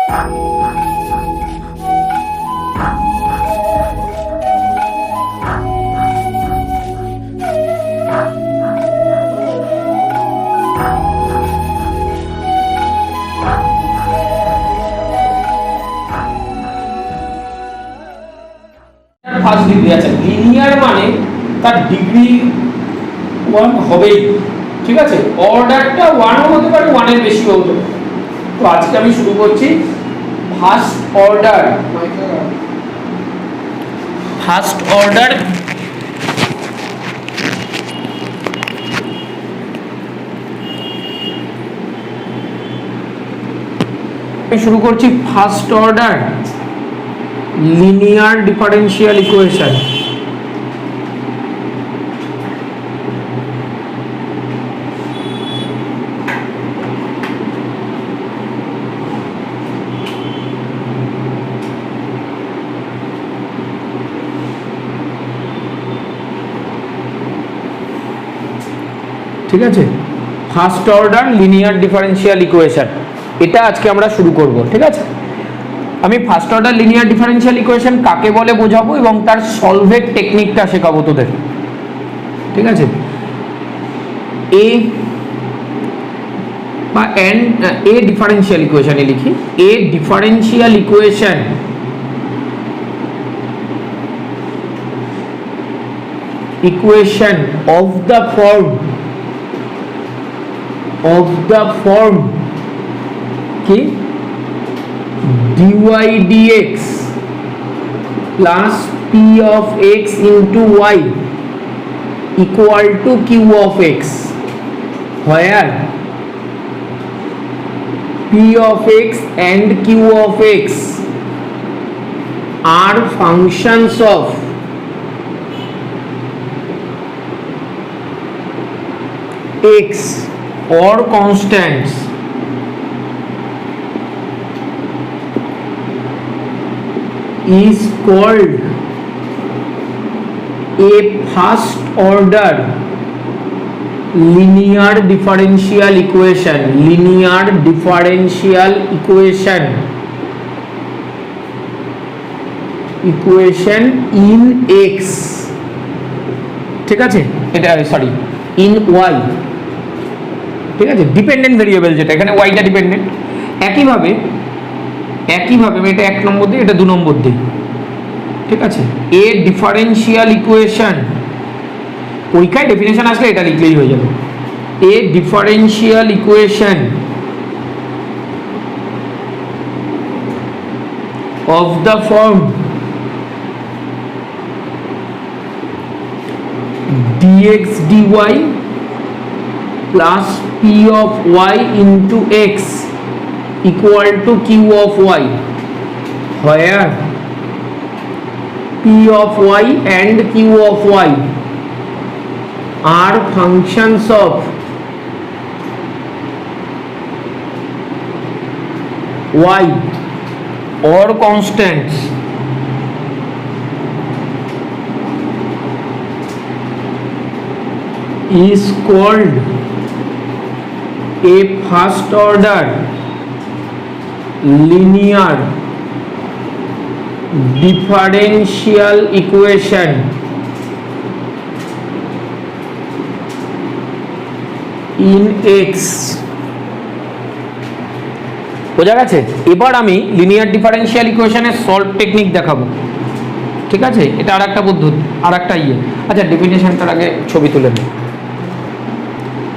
First degree আছে, linear মানে তার ডিগ্রি 1 হবেই, ঠিক আছে। অর্ডারটা 1ও হতে পারে, 1 এর বেশিও হতে পারে। তো আজকে আমি শুরু করছি ফার্স্ট অর্ডার শুরু করছি first order linear differential equation. ঠিক আছে, first order linear differential equation, এটা আজকে আমরা শুরু করব। ঠিক আছে, আমি first order linear differential equation কাকে বলে বোঝাবো এবং তার সলভের টেকনিকটা শেখাবো তোদের। ঠিক আছে, এ বা এ ডিফারেনশিয়াল ইকুয়েশনে লিখি, a differential equation of the form কি dy dx plus p of x into y equal to q of x, where p of x and q of x are functions of x or constants is called a first order linear differential equation in x। ঠিক আছে, এটা sorry in y। ঠিক আছে, dependent variable যেটা, এখানে ওয়াইটা dependent. একইভাবে আমি এটা 1 নম্বর দিই, এটা 2 নম্বর দিই। ঠিক আছে, এ ডিফারেনশিয়াল ইকুয়েশন, পরীক্ষায় ডেফিনেশন আসলে এটা লিখলেই হয়ে যাবে। A differential equation of the form dx dy plus p of y into x equal to q of y, where p of y and q of y are functions of y or constants is called a first order linear differential equation in x। বোঝা গেছে? এবার আমি linear differential ইকুয়েশনের solve technique দেখাবো। ঠিক আছে, এটা আরেকটা পদ্ধতি, আরেকটা আচ্ছা, ডেফিনেশনটার আগে ছবি তুলে নিই।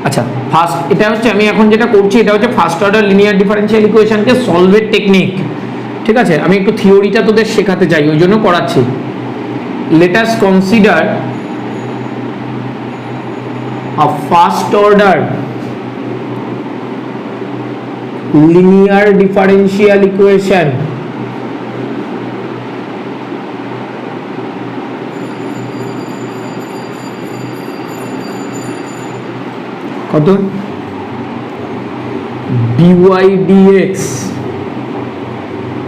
আচ্ছা, ফার্স্ট এটা হচ্ছে আমি এখন যেটা করছি, এটা হচ্ছে ফার্স্ট অর্ডার লিনিয়ার ডিফারেনশিয়াল ইকুয়েশনকে সলভের টেকনিক। ঠিক আছে, আমি একটু থিওরিটা তোদের শেখাতে চাই, ওই জন্য করাচ্ছি। Let us consider a first order linear differential equation কত dy dx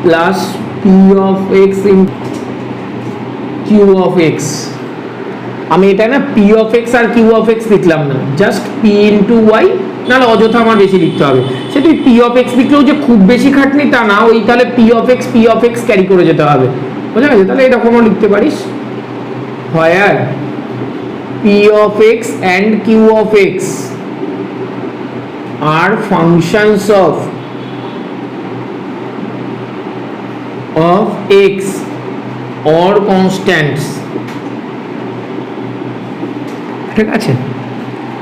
plus p of x into q of x। আমি এটা না p of x R q of x লিখলাম না, জাস্ট p into y নাহলে অযথা আমার বেশি লিখতে হবে। সে তুই পি অফ এক্স লিখলেও যে খুব বেশি খাটনি তা না, ওই তাহলে পি অফ এক্স ক্যারি করে যেতে হবে, বুঝা গেছে? তাহলে এরকমও লিখতে পারিস, where P of x and Q of x are functions of x or constants, ঠিক আছে?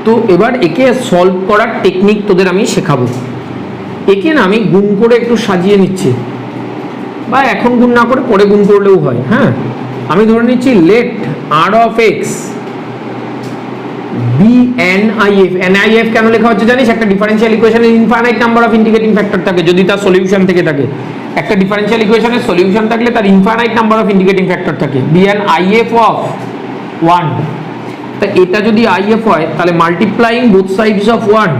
তো এবার একে সলভ করার টেকনিক তোদের আমি শেখাবো। একে না আমি গুণ করে একটু সাজিয়ে নিচ্ছি, বা এখন গুণ না করে পরে গুণ করলেও হয়। হ্যাঁ, আমি ধরে নিচ্ছি let R of x be N I F. N I F কেন লেখা হচ্ছে জানিস? একটা ডিফারেন্সিয়াল ইকুয়েশনের infinite number of integrating factor থাকে যদি তার সলিউশন থেকে থাকে। একটা ডিফারেন্সিয়াল ইকুয়েশনের সলিউশন থাকলে তার infinite number of integrating factor থাকে। Be N I F of 1, তা এটা যদি আই এফ হয় তাহলে multiplying both sides of 1,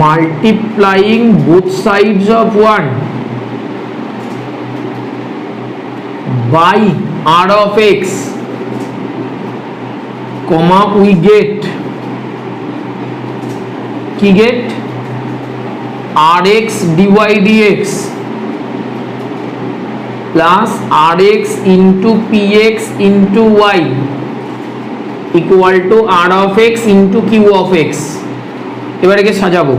multiplying both sides of 1 by R of x, comma we get কি get rx dy dx plus rx into px into y equal to r of x into q of x। এবার একে সাজাবো,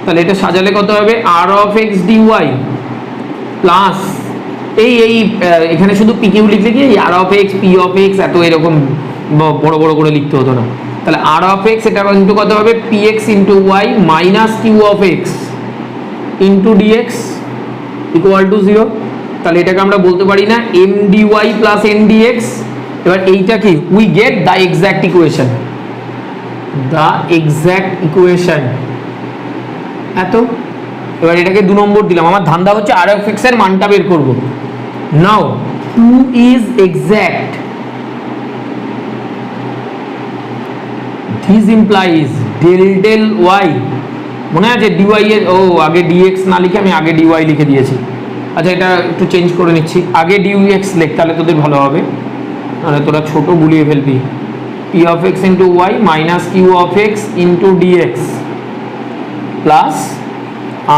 তাহলে এটা সাজালে কত হবে? r of x dy plus এই এখানে শুধু pq লিখলে কি r of x p of x এত এরকম বড় বড় করে লিখতে হতো না। তাহলে r of x এটা ইনটু কত হবে? px into y minus q of x into dx equal to 0। তাহলে এটাকে আমরা বলতে পারি না m dy plus n dx। এবার এইটা কি? we get the exact equation, এত। এবার এটাকে 2 নম্বর দিলাম। আমার ধান্দা হচ্ছে r of x এর মানটা বের করব। নাও 2 is exact, this implies del y, মনে আছে dy এর আগে dx না লিখে আমি আগে dy লিখে দিয়েছি। আচ্ছা এটা একটু চেঞ্জ করে নিচ্ছি, আগে dx লেখ তাহলে তোদের ভালো হবে, নাহলে তোরা ছোট গুলিয়ে ফেলবি। p of x into y minus q of x into dx plus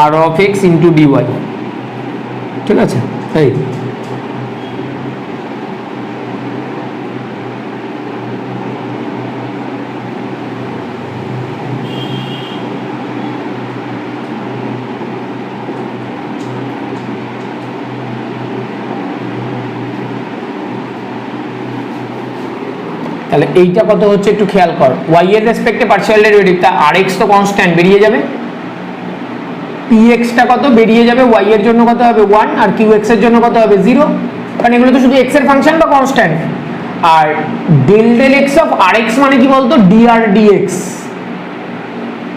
r of x into dy, ঠিক আছে? এই তাহলে এইটা কত হচ্ছে একটু খেয়াল কর। y এর রেসপেক্টে পার্শিয়াল ডেরিভেটিভ, তা rx তো কনস্ট্যান্ট বেরিয়ে যাবে, px টা কত বেরিয়ে যাবে, y এর জন্য কত হবে 1 আর qx এর জন্য কত হবে 0, কারণ এগুলো তো শুধু x এর ফাংশন বা কনস্ট্যান্ট। আর del x অফ rx মানে কি বলতো? dr dx।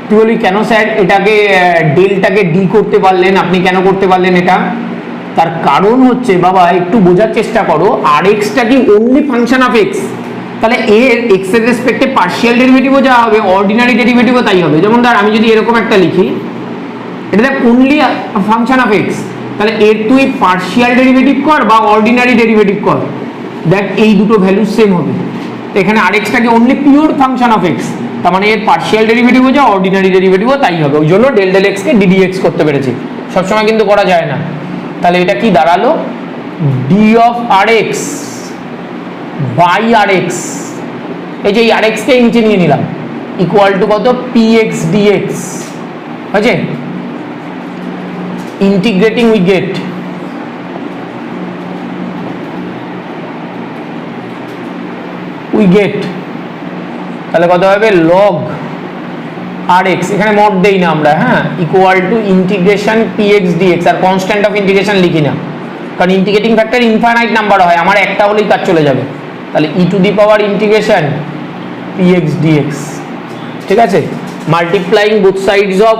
তুই বলি কেন স্যার এটাকে ডেলটাকে ডি করতে পারলেন, আপনি কেন করতে পারলেন এটা? তার কারণ হচ্ছে বাবা একটু বোঝার চেষ্টা করো, rx টা কি অনলি ফাংশন অফ x, তাহলে এর x এর রেসপেক্টে পার্শিয়াল ডেরিভেটিভও যা হবে অর্ডিনারি ডেরিভেটিভও তাই হবে। যেমন ধর আমি যদি এরকম একটা লিখি, এটা দেখ অনলি ফাংশন অফ x, তাহলে এর তুই পার্শিয়াল ডেরিভেটিভ কর বা অর্ডিনারি ডেরিভেটিভ কর, দেখ এই দুটো ভ্যালু সেম হবে। তো এখানে rx টাকে only pure function of x, তার মানে এর পার্শিয়াল ডেরিভেটিভও যা অর্ডিনারি ডেরিভেটিভও তাই হবে। ওই জন্য del x কে ddx করতে পেরেছি, সবসময় কিন্তু করা যায় না। তাহলে এটা কি দাঁড়ালো? d of rx by rx, এই যে rx কে নিচে নিয়ে নিলাম, ইকুয়াল টু কত? px dx, আছে? ইন্টিগ্রেটিং উই গেট তাহলে কত হবে? log rx, এখানে মড দেই না আমরা, হ্যাঁ, equal to integration px dx, আর কনস্ট্যান্ট অফ ইন্টিগ্রেশন লিখি না, কারণ ইন্টিগ্রেটিং ফ্যাক্টর ইনফাইনাইট নাম্বার হয়, আমার একটা হলেই কাজ চলে যাবে। তাহলে e to the power integration px dx, ঠিক আছে? Multiplying both sides of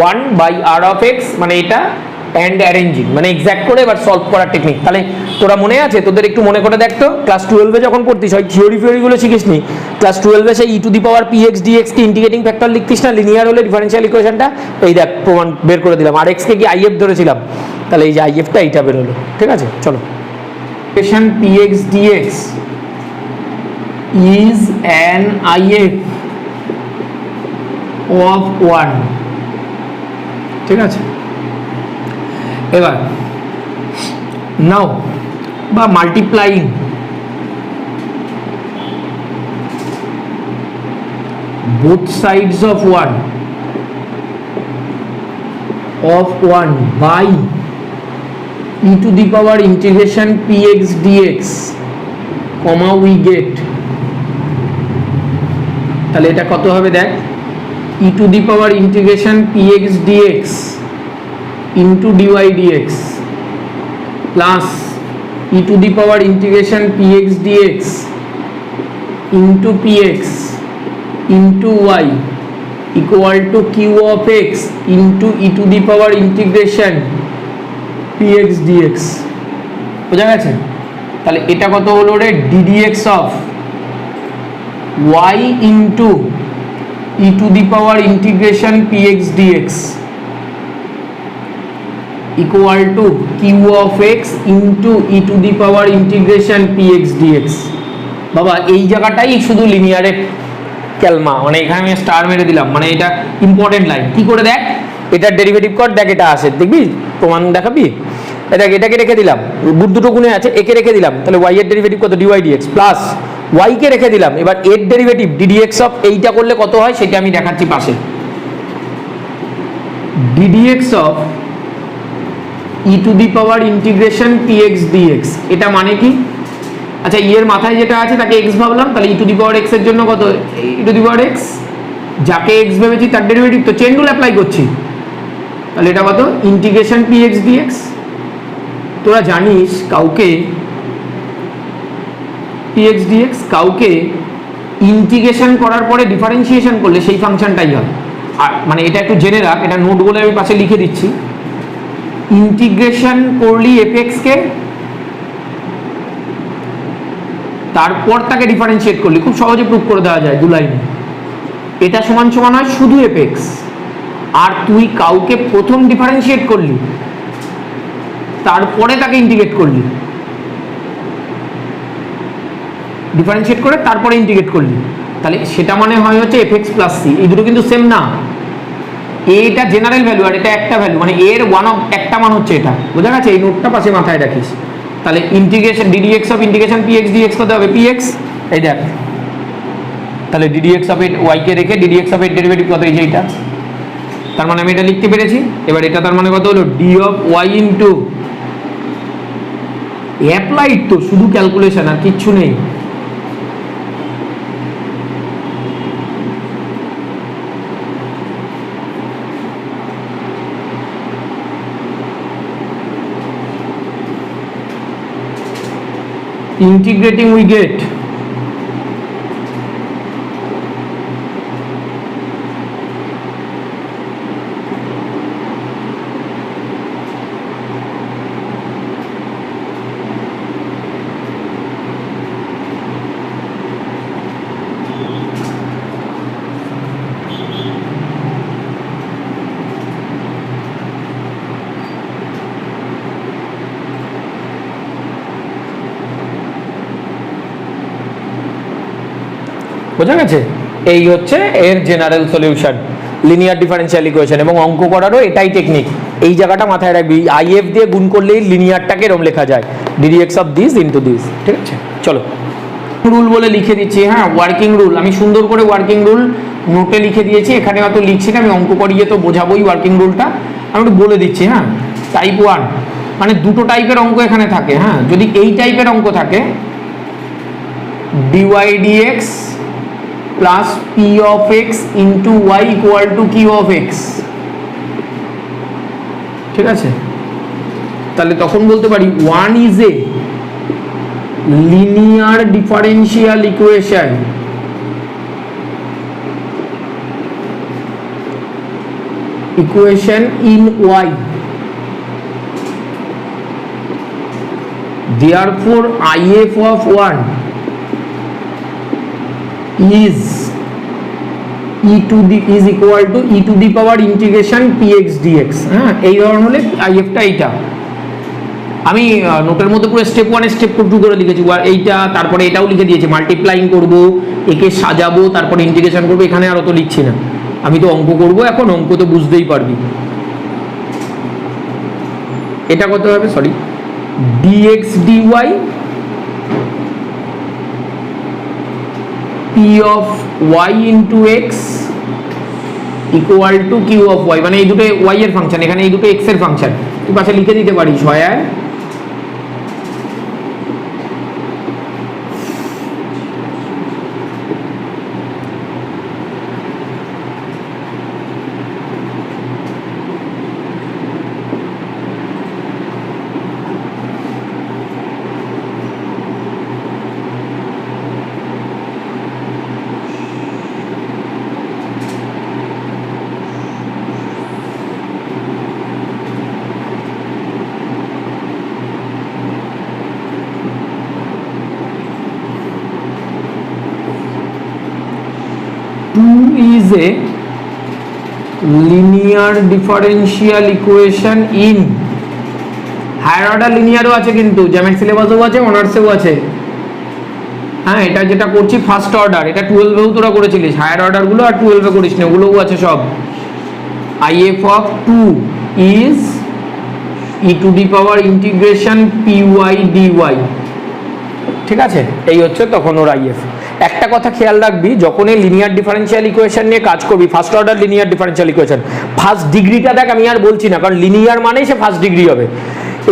1 by r of x, মানে এটা অ্যান্ড অ্যারেঞ্জিং, মানে এক্সাক্ট করে এবার সলভ করার টেকনিক। তাহলে তোরা মনে আছে? তোদের একটু মনে করে দেখতো, ক্লাস 12 এ যখন পড়তিস হয় থিওরিগুলো শিখিসনি, ক্লাস 12 এ সেই e to the power px dx কে ইন্টিগ্রেটিং ফ্যাক্টর লিখতিস না, লিনিয়ার হলে ডিফারেনশিয়াল ইকুয়েশনটা। এই দেখ প্রমাণ বের করে দিলাম, আর x কে কি if ধরেছিলাম, তাহলে এই যে if টা এইটা বের হলো, ঠিক আছে? চলো, equation px dx is an if of 1, ঠিক আছে। এবার নাও বা multiplying both sides of 1 by e to the power integration px dx, comma we get, তাহলে এটা কত হবে দেখ, e to the power integration px dx into dy dx plus e to the power integration px dx into px into y equal to q of x into e to the power integration px dx, বোঝা গেছে? তাহলে এটা কত হলো রে, ddx of y into e to the power integration px dx equal to q of x into e to the power integration px dx। বাবা এই জায়গাটাই শুধু লিনিয়ারের ক্যালমা, মানে এখানে আমি স্টার মেরে দিলাম, মানে এটা ইম্পর্টেন্ট লাইন। কি করে দেখ, এটার ডেরিভেটিভ কর, দেখ এটা আসে, দেখবি প্রমাণ দেখাবি। দেখ এটাকে রেখে দিলাম, গুড দুটো গুণে আছে, একে রেখে দিলাম, তাহলে y এর ডেরিভেটিভ কত, dy dx প্লাস y কে রেখে দিলাম, এবার এর ডেরিভেটিভ ddx অফ এইটা করলে কত হয় সেটা আমি দেখাচ্ছি পাশে। ddx of e to the power integration px dx, এটা মানে কি? আচ্ছা এর মাথায় যেটা আছে তাকে x ভাবলাম, তাহলে e to the power x এর জন্য কত, e to the power x, যাকে x ভেবেছি তার ডেরিভেটিভ, তো চেন রুল অ্যাপ্লাই করছি, তাহলে এটা কত, ইন্টিগ্রেশন px dx। তোরা জানিস কাউকে px dx, কাউকে ইন্টিগ্রেশন করার পরে ডিফারেন্সিয়েশন করলে সেই ফাংশনটাই হয়। আর মানে এটা একটু জেনে রাখ, এটা নোট বলে আমি পাশে লিখে দিচ্ছি, ইন্টিগ্রেশন করলি fx কে, তারপর তাকে ডিফারেন্সিয়েট করলি, খুব সহজে প্রুফ করে দেওয়া যায় দু লাইনে, এটা সমান সমান হয় শুধু fx। আর তুই কাউকে প্রথম ডিফারেন্সিয়েট করলি, তারপরে তাকে ইন্টিগ্রেট করলি, ডিফারেন্সিয়েট করে তারপরে ইন্টিগ্রেট করলি, তাহলে সেটা মানে হয় হচ্ছে fx প্লাস c। এই দুটো কিন্তু সেম না, এটা জেনারেল ভ্যালু আর এটা একটা ভ্যালু, মানে এর ওয়ান অফ একটা মান হচ্ছে এটা, বোঝা গেছে? এই নোটটা পাশে মাথায় রাখিস। তাহলে integration ddx of integration px dx কত হবে, px, এই দেখ, তাহলে ddx অফ y কে রেখে ddx অফ এর ডেরিভেটিভ কত, এই যে এটা, তার মানে আমি এটা লিখতে পেরেছি। এবার এটা তার মানে কত হলো, d of y into, applied তো শুধু ক্যালকুলেশন আর কিচ্ছু নেই, integrating we get বোঝা গেছে? এই হচ্ছে এর general solution linear differential equation, এবং অঙ্ক করারও এটাই টেকনিক। এই জায়গাটা মাথায় রাখবি, আইএফ দিয়ে গুণ করলেই লিনিয়ারটাকে এরকম লেখা যায়, ddx of this into this, ঠিক আছে? চলো রুল বলে লিখে দিচ্ছি, হ্যাঁ ওয়ার্কিং রুল, আমি সুন্দর করে ওয়ার্কিং রুল নোটে লিখে দিয়েছি, এখানে অত লিখছি না, আমি অঙ্ক করিয়ে তো বোঝাবোই ওয়ার্কিং রুলটা, আমি একটু বলে দিচ্ছি। হ্যাঁ, টাইপ 1 মানে দুটো টাইপের অঙ্ক এখানে থাকে। হ্যাঁ, যদি এই টাইপের অঙ্ক থাকে dy dx plus p of x into y equal to q of x, ঠিক আছে? তাহলে তখন বলতে পারি 1 is a linear differential equation in y, therefore if of 1 is equal to e to the power integration px dx। হ্যাঁ, এই ধরনের হলে আইএফটা এইটা আমি নোটের মধ্যে পুরো স্টেপ 1 স্টেপ 2 করে লিখেছি, এইটা তারপরে এটাও লিখে দিয়েছি, মাল্টিপ্লাইং করব, একে সাজাবো, তারপরে ইন্টিগ্রেশন করবো, এখানে আর অত লিখছি না। আমি তো অঙ্ক করব এখন, অঙ্ক তো বুঝতেই পারবি। এটা কত হবে, sorry, dx dy p of y into x equal to q of y, মানে এই দুটো y এর ফাংশন, এখানে এই দুটো x এর ফাংশন, তুই পাশে লিখে দিতে পারিস হয়। 2 is a linear differential equation in higher order লিনিয়ারও আছে, কিন্তু জ্যামিতি সিলেবাসও আছে, অনার্সেও আছে। হ্যাঁ, এটা যেটা করছি ফার্স্ট অর্ডার, এটা 12এও তোরা করেছিলিস, হায়ার অর্ডার গুলো আর 12এ করিস না, ওগুলোও আছে সব। if of 2 is e to the power integration py dy, ঠিক আছে, এই হচ্ছে তখন ওর if। একটা কথা খেয়াল রাখবি, যখন এই লিনিয়ার ডিফারেনশিয়াল ইকুয়েশন নিয়ে কাজ করবি, first order linear differential equation, first ডিগ্রিটা দেখ, আমি আর বলছি না, কারণ লিনিয়ার মানেই সে ফার্স্ট ডিগ্রি হবে।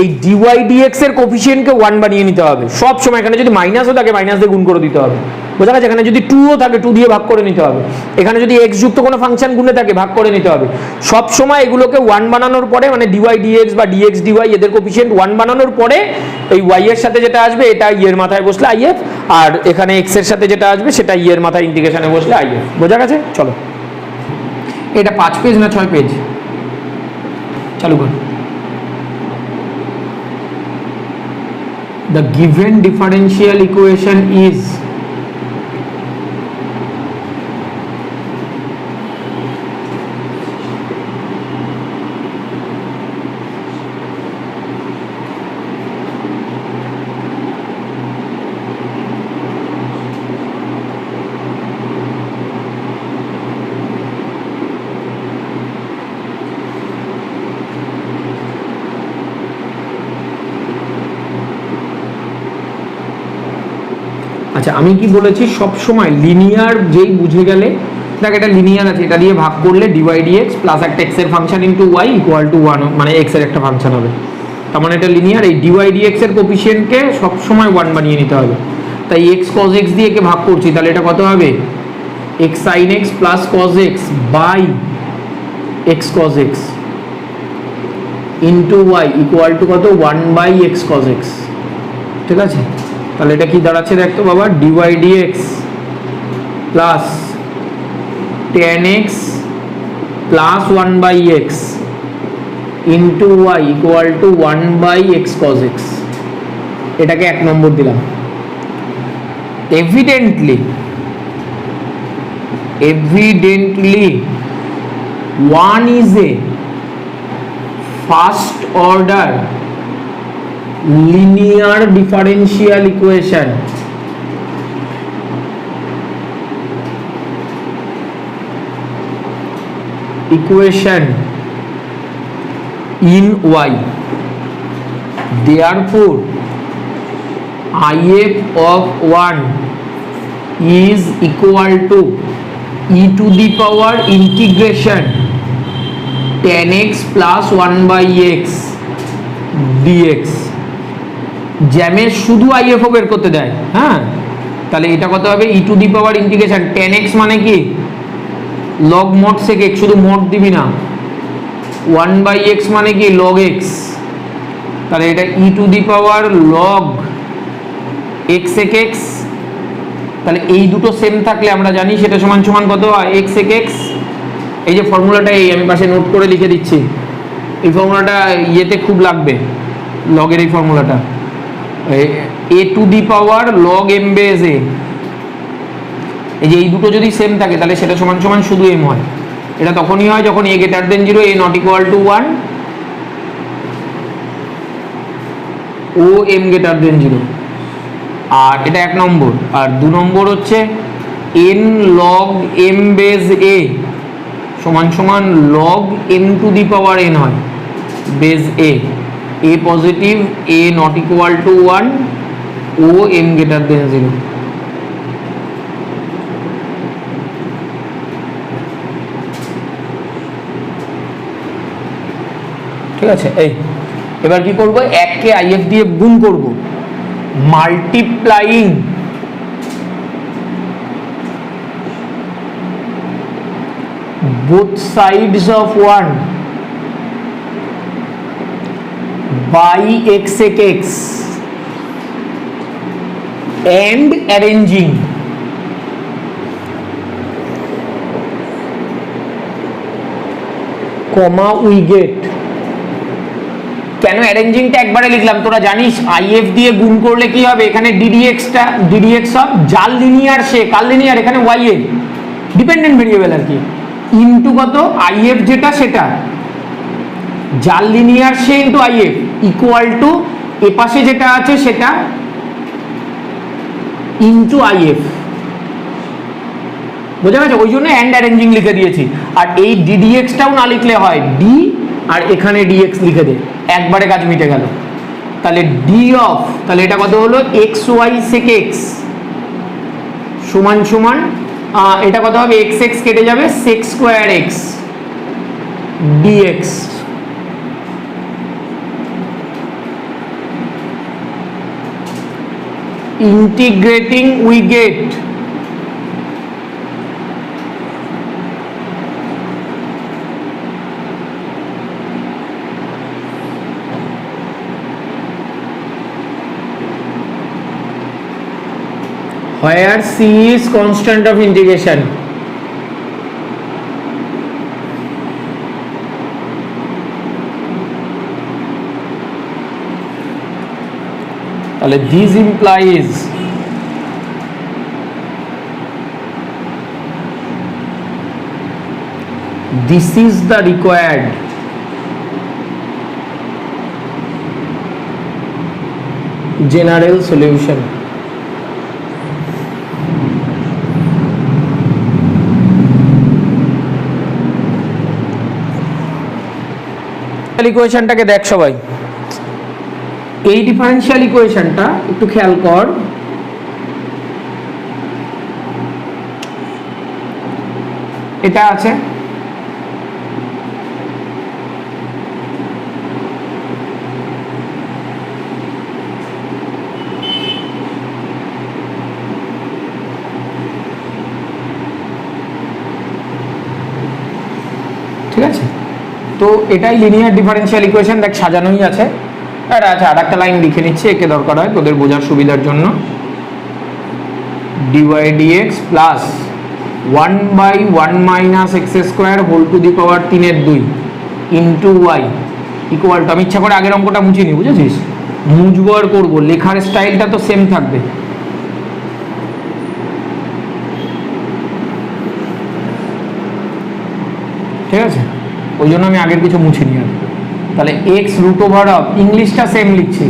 এই dy dx এর কোফিশিয়েন্টকে 1 বানিয়ে নিতে হবে সব সময়। এখানে যদি মাইনাসও থাকে মাইনাস দিয়ে গুণ করে দিতে হবে, বোঝা গেছে? এখানে যদি 2ও থাকে 2 দিয়ে ভাগ করে নিতে হবে। এখানে যদি x যুক্ত কোনো ফাংশন গুণে থাকে ভাগ করে নিতে হবে। সব সময় এগুলোকে 1 বানানোর পরে, মানে dy dx বা dx dy এদের কোফিশিয়েন্ট 1 বানানোর পরে এই y এর সাথে যেটা আসবে এটা y এর মাথায় বসলে if, আর এখানে x এর সাথে যেটা আসবে সেটা y এর মাথায় ইন্টিগ্রেশনে বসলে if। বোঝা গেছে? চলো, এটা 5 পেজ না 6 পেজ? চালু কর। The given differential equation is আচ্ছা, আমি কি বলেছি সব সময় লিনিয়ার যেই বুঝে গেলে, দেখ এটা লিনিয়ার আছে, এটা দিয়ে ভাগ করলে dy dx প্লাস একটা x এর function into y equal to 1, মানে x এর একটা ফাংশন হবে, তার মানে এটা লিনিয়ার। এই dy dx এর কোফিশিয়েন্টকে সব সময় 1 বানিয়ে নিতে হবে। তাই x cos x দিয়ে কে ভাগ করছি, তাহলে এটা কত হবে, x sin x plus cos x by x cos x into y equal to কত, 1 বাই x cos x। ঠিক আছে, তাহলে এটা কি দাঁড়াচ্ছে দেখতো বাবা, dy dx plus tan x plus 1 by x into y equal to 1 by x cos x। এটাকে 1 নম্বর দিলাম। Evidently 1 is a first order linear differential equation in y, therefore if of 1 is equal to e to the power integration tan x plus 1 by x dx। জ্যামে শুধু if বের করতে দেয়, হ্যাঁ, তাহলে এটা কত হবে, e to the power integration tan x মানে কি log mod sec x, শুধু mod দিবি না, 1 বাই x মানে কি log x, তাহলে এটা e to the power log x sec x। তাহলে এই দুটো সেম থাকলে আমরা জানি সেটা সমান সমান কত, x sec x। এই যে ফর্মুলাটা এই আমি পাশে নোট করে লিখে দিচ্ছি, এই ফর্মুলাটা ইয়েতে খুব লাগবে, লগের এই ফর্মুলাটা, a two the power log m base a। এই যে এই দুটো যদি সেম থাকে তাহলে সেটা সমান সমান শুধু m হয়। এটা তখনই হয় যখন a greater than 0, a not equal to 1, ও m greater than 0। আর এটা 1 নম্বর। আর 2 নম্বর হচ্ছে n log m base a সমান সমান log m to the power n হয় base a positive a not equal to 1 ও m গ্রেটার দেন 0। ঠিক আছে, এই এবার কি করব, 1 কে if দিয়ে গুণ করব, multiplying both sides of 1 by x sec x and arranging comma we get। কেন অ্যারেঞ্জিংটা একবারে লিখলাম, তোরা জানিস আইএফ দিয়ে গুণ করলে কি হবে, এখানে ডিডিএক্সটা ডিডিএক্স অফ জাল লিনিয়ার সে কার লিনিয়ার, এখানে ওয়াই এর ডিপেন্ডেন্ট ভেরিয়েবল আর কি, ইনটু কত আইএফ যেটা সেটা জাল লিনিয়ার সে ইনটু আইএফ ইকুয়াল টু এ পাশে যেটা আছে সেটা ইনটু আইএফ। বোঝা গেছে, ওই জন্য অ্যান্ড অ্যারেঞ্জিং লিখে দিয়েছি। আর এই ডিডিএক্সটাও না লিখলে হয়, ডি আর এখানে ডিএক্স লিখে দে, একবারে কাজ মিটে গেল। তাহলে ডি অফ, তাহলে এটা কত হলো এক্স ওয়াই সেক এক্স সমান সমান এটা কত হবে, এক্স এক্স কেটে যাবে, sec square x dx. Integrating we get where c is constant of integration। তাহলে this implies this is the required general solution। ইকুয়েশনটাকে দেখ সবাই, এই ডিফারেন্সিয়াল ইকুয়েশনটা একটু খেয়াল কর, এটা আছে ঠিক আছে, তো এটাই লিনিয়ার ডিফারেন্সিয়াল ইকুয়েশন, দেখ সাজানোই আছে। আর আচ্ছা, আর একটা লাইন লিখে নিচ্ছি, একে দরকার হয় তোদের বোঝার সুবিধার জন্য, dy dx plus 1/1 minus x square whole to the power 3/2 into y equal to, আমি ইচ্ছা করে আগের অঙ্কটা মুছিনি, বুঝেছিস, মুছবো আর করবো, লেখার স্টাইলটা তো সেম থাকবে। ঠিক আছে, ওই জন্য আমি আগের কিছু মুছিনি আর। তাহলে এক্স রুট ওভার অফ, ইংলিশটা সেম লিখছি,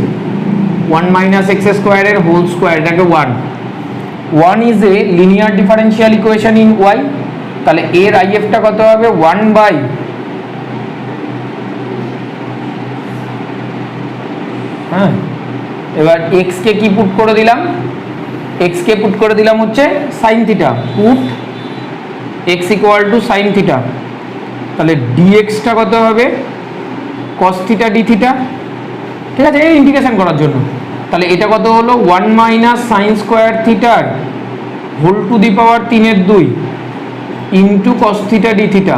1 মাইনাস এক্স স্কোয়ারের হোল স্কোয়ার, এটাকে 1 is a linear differential equation in y. তাহলে এর আইএফটা কত হবে, 1 বাই হ্যাঁ, এবার এক্স কে কি পুট করে দিলাম, এক্স কে পুট করে দিলাম হচ্ছে sign theta, put x equal to sine theta. তাহলে ডিএক্সটা কত হবে, কস থিটা ডি থিটা। ঠিক আছে, এই ইন্টিগ্রেশন করার জন্য। তাহলে এটা কত হলো, 1 মাইনাস সাইন স্কোয়ার থিটার whole to the power 3/2 into cos theta d theta.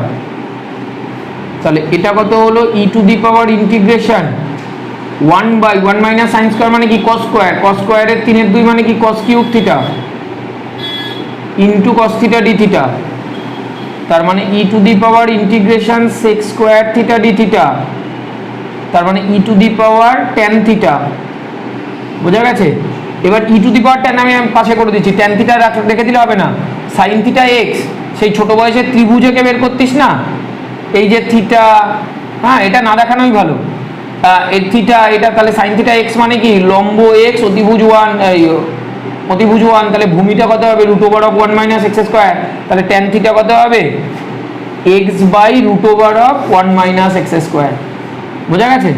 তাহলে এটা কত হলো, e to the power integration 1/1 minus sine square মানে কি কস স্কোয়ার, কস স্কোয়ারের 3/2 মানে কি cos cube theta into cos theta d theta. তার মানে e to the power integration sec square theta d theta, তার মানে e to the power tan theta. বোঝা গেছে? এবার ই টু দি পাওয়ার ট্যান আমি পাশে করে দিচ্ছি, ট্যান থিটা রেখে দিলে হবে না, সাইন থিটা এক্স, সেই ছোট বয়সে ত্রিভুজকে বের করতিস না, এই যে থিটা, হ্যাঁ এটা না দেখানোই ভালো, এই থিটা এটা, তাহলে সাইন থিটা এক্স মানে কি লম্ব এক্স অতিভুজ 1, তাহলে ভূমিটা কত হবে, root over of 1 minus x square. তাহলে ট্যান থিটা কত হবে, x by root over of 1 minus x square. বোঝা গেছে?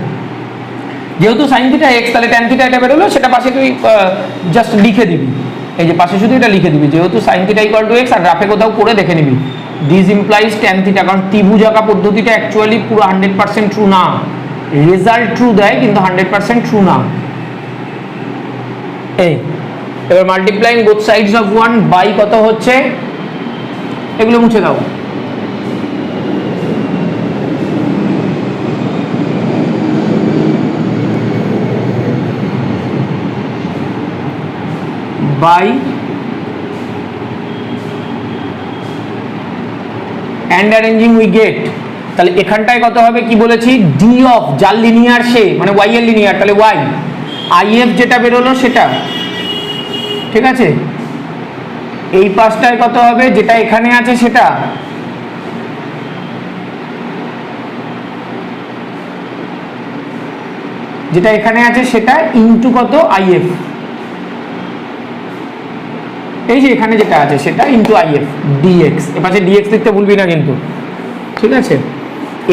যেহেতু সাইন থিটা এক্স, তাহলে ট্যান থিটা এটা বেরোলো, সেটা পাশে তুই জাস্ট লিখে দিবি, এই যে পাশে শুধু এটা লিখে দিবি, যেহেতু sine theta equal to x, আর গ্রাফে কোথাও করে দেখে নিবি দিস ইমপ্লাইজ ট্যান থিটা, কারণ ত্রিভুজ আঁকা পদ্ধতিটা অ্যাকচুয়ালি পুরো 100% ট্রু না, রেজাল্ট ট্রু দেয় কিন্তু 100% ট্রু না। এই এবার multiplying both sides of 1 by কত হচ্ছে, এগুলো মুছে দাও, by and arranging we get, তাহলে এখানটায় কত হবে কি বলেছি, ডি অফ যার লিনিয়ার সে মানে y এর লিনিয়ার, তাহলে y if যেটা বেরোলো সেটা, ঠিক আছে। এই পাশটায় কত হবে, যেটা এখানে আছে সেটা, যেটা এখানে আছে সেটা ইনটু কত if, এই যে এখানে যেটা আছে সেটা ইনটু if dx, এ পাশে dx লিখতে ভুলবি না কিন্তু, ঠিক আছে।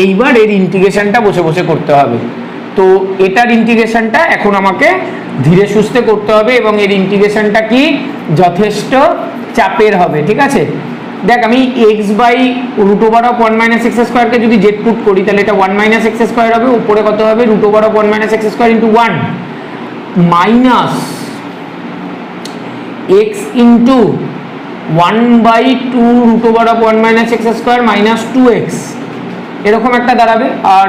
এইবার এর ইন্টিগ্রেশনটা বসে বসে করতে হবে, তো এটার ইন্টিগ্রেশনটা এখন আমাকে ধীরে সুস্থে করতে হবে, এবং এর ইন্টিগ্রেশনটা কি যথেষ্ট চাপের হবে, ঠিক আছে। দেখ আমি x by root over of 1 minus x স্কোয়ারকে যদি জেড পুট করি, তাহলে এটা 1 মাইনাস এক্স স্কোয়ার হবে, উপরে কত হবে root over of 1 minus x square into 1 minus x into 1/2 root over of 1 minus x square minus 2x, এরকম একটা দাঁড়াবে। আর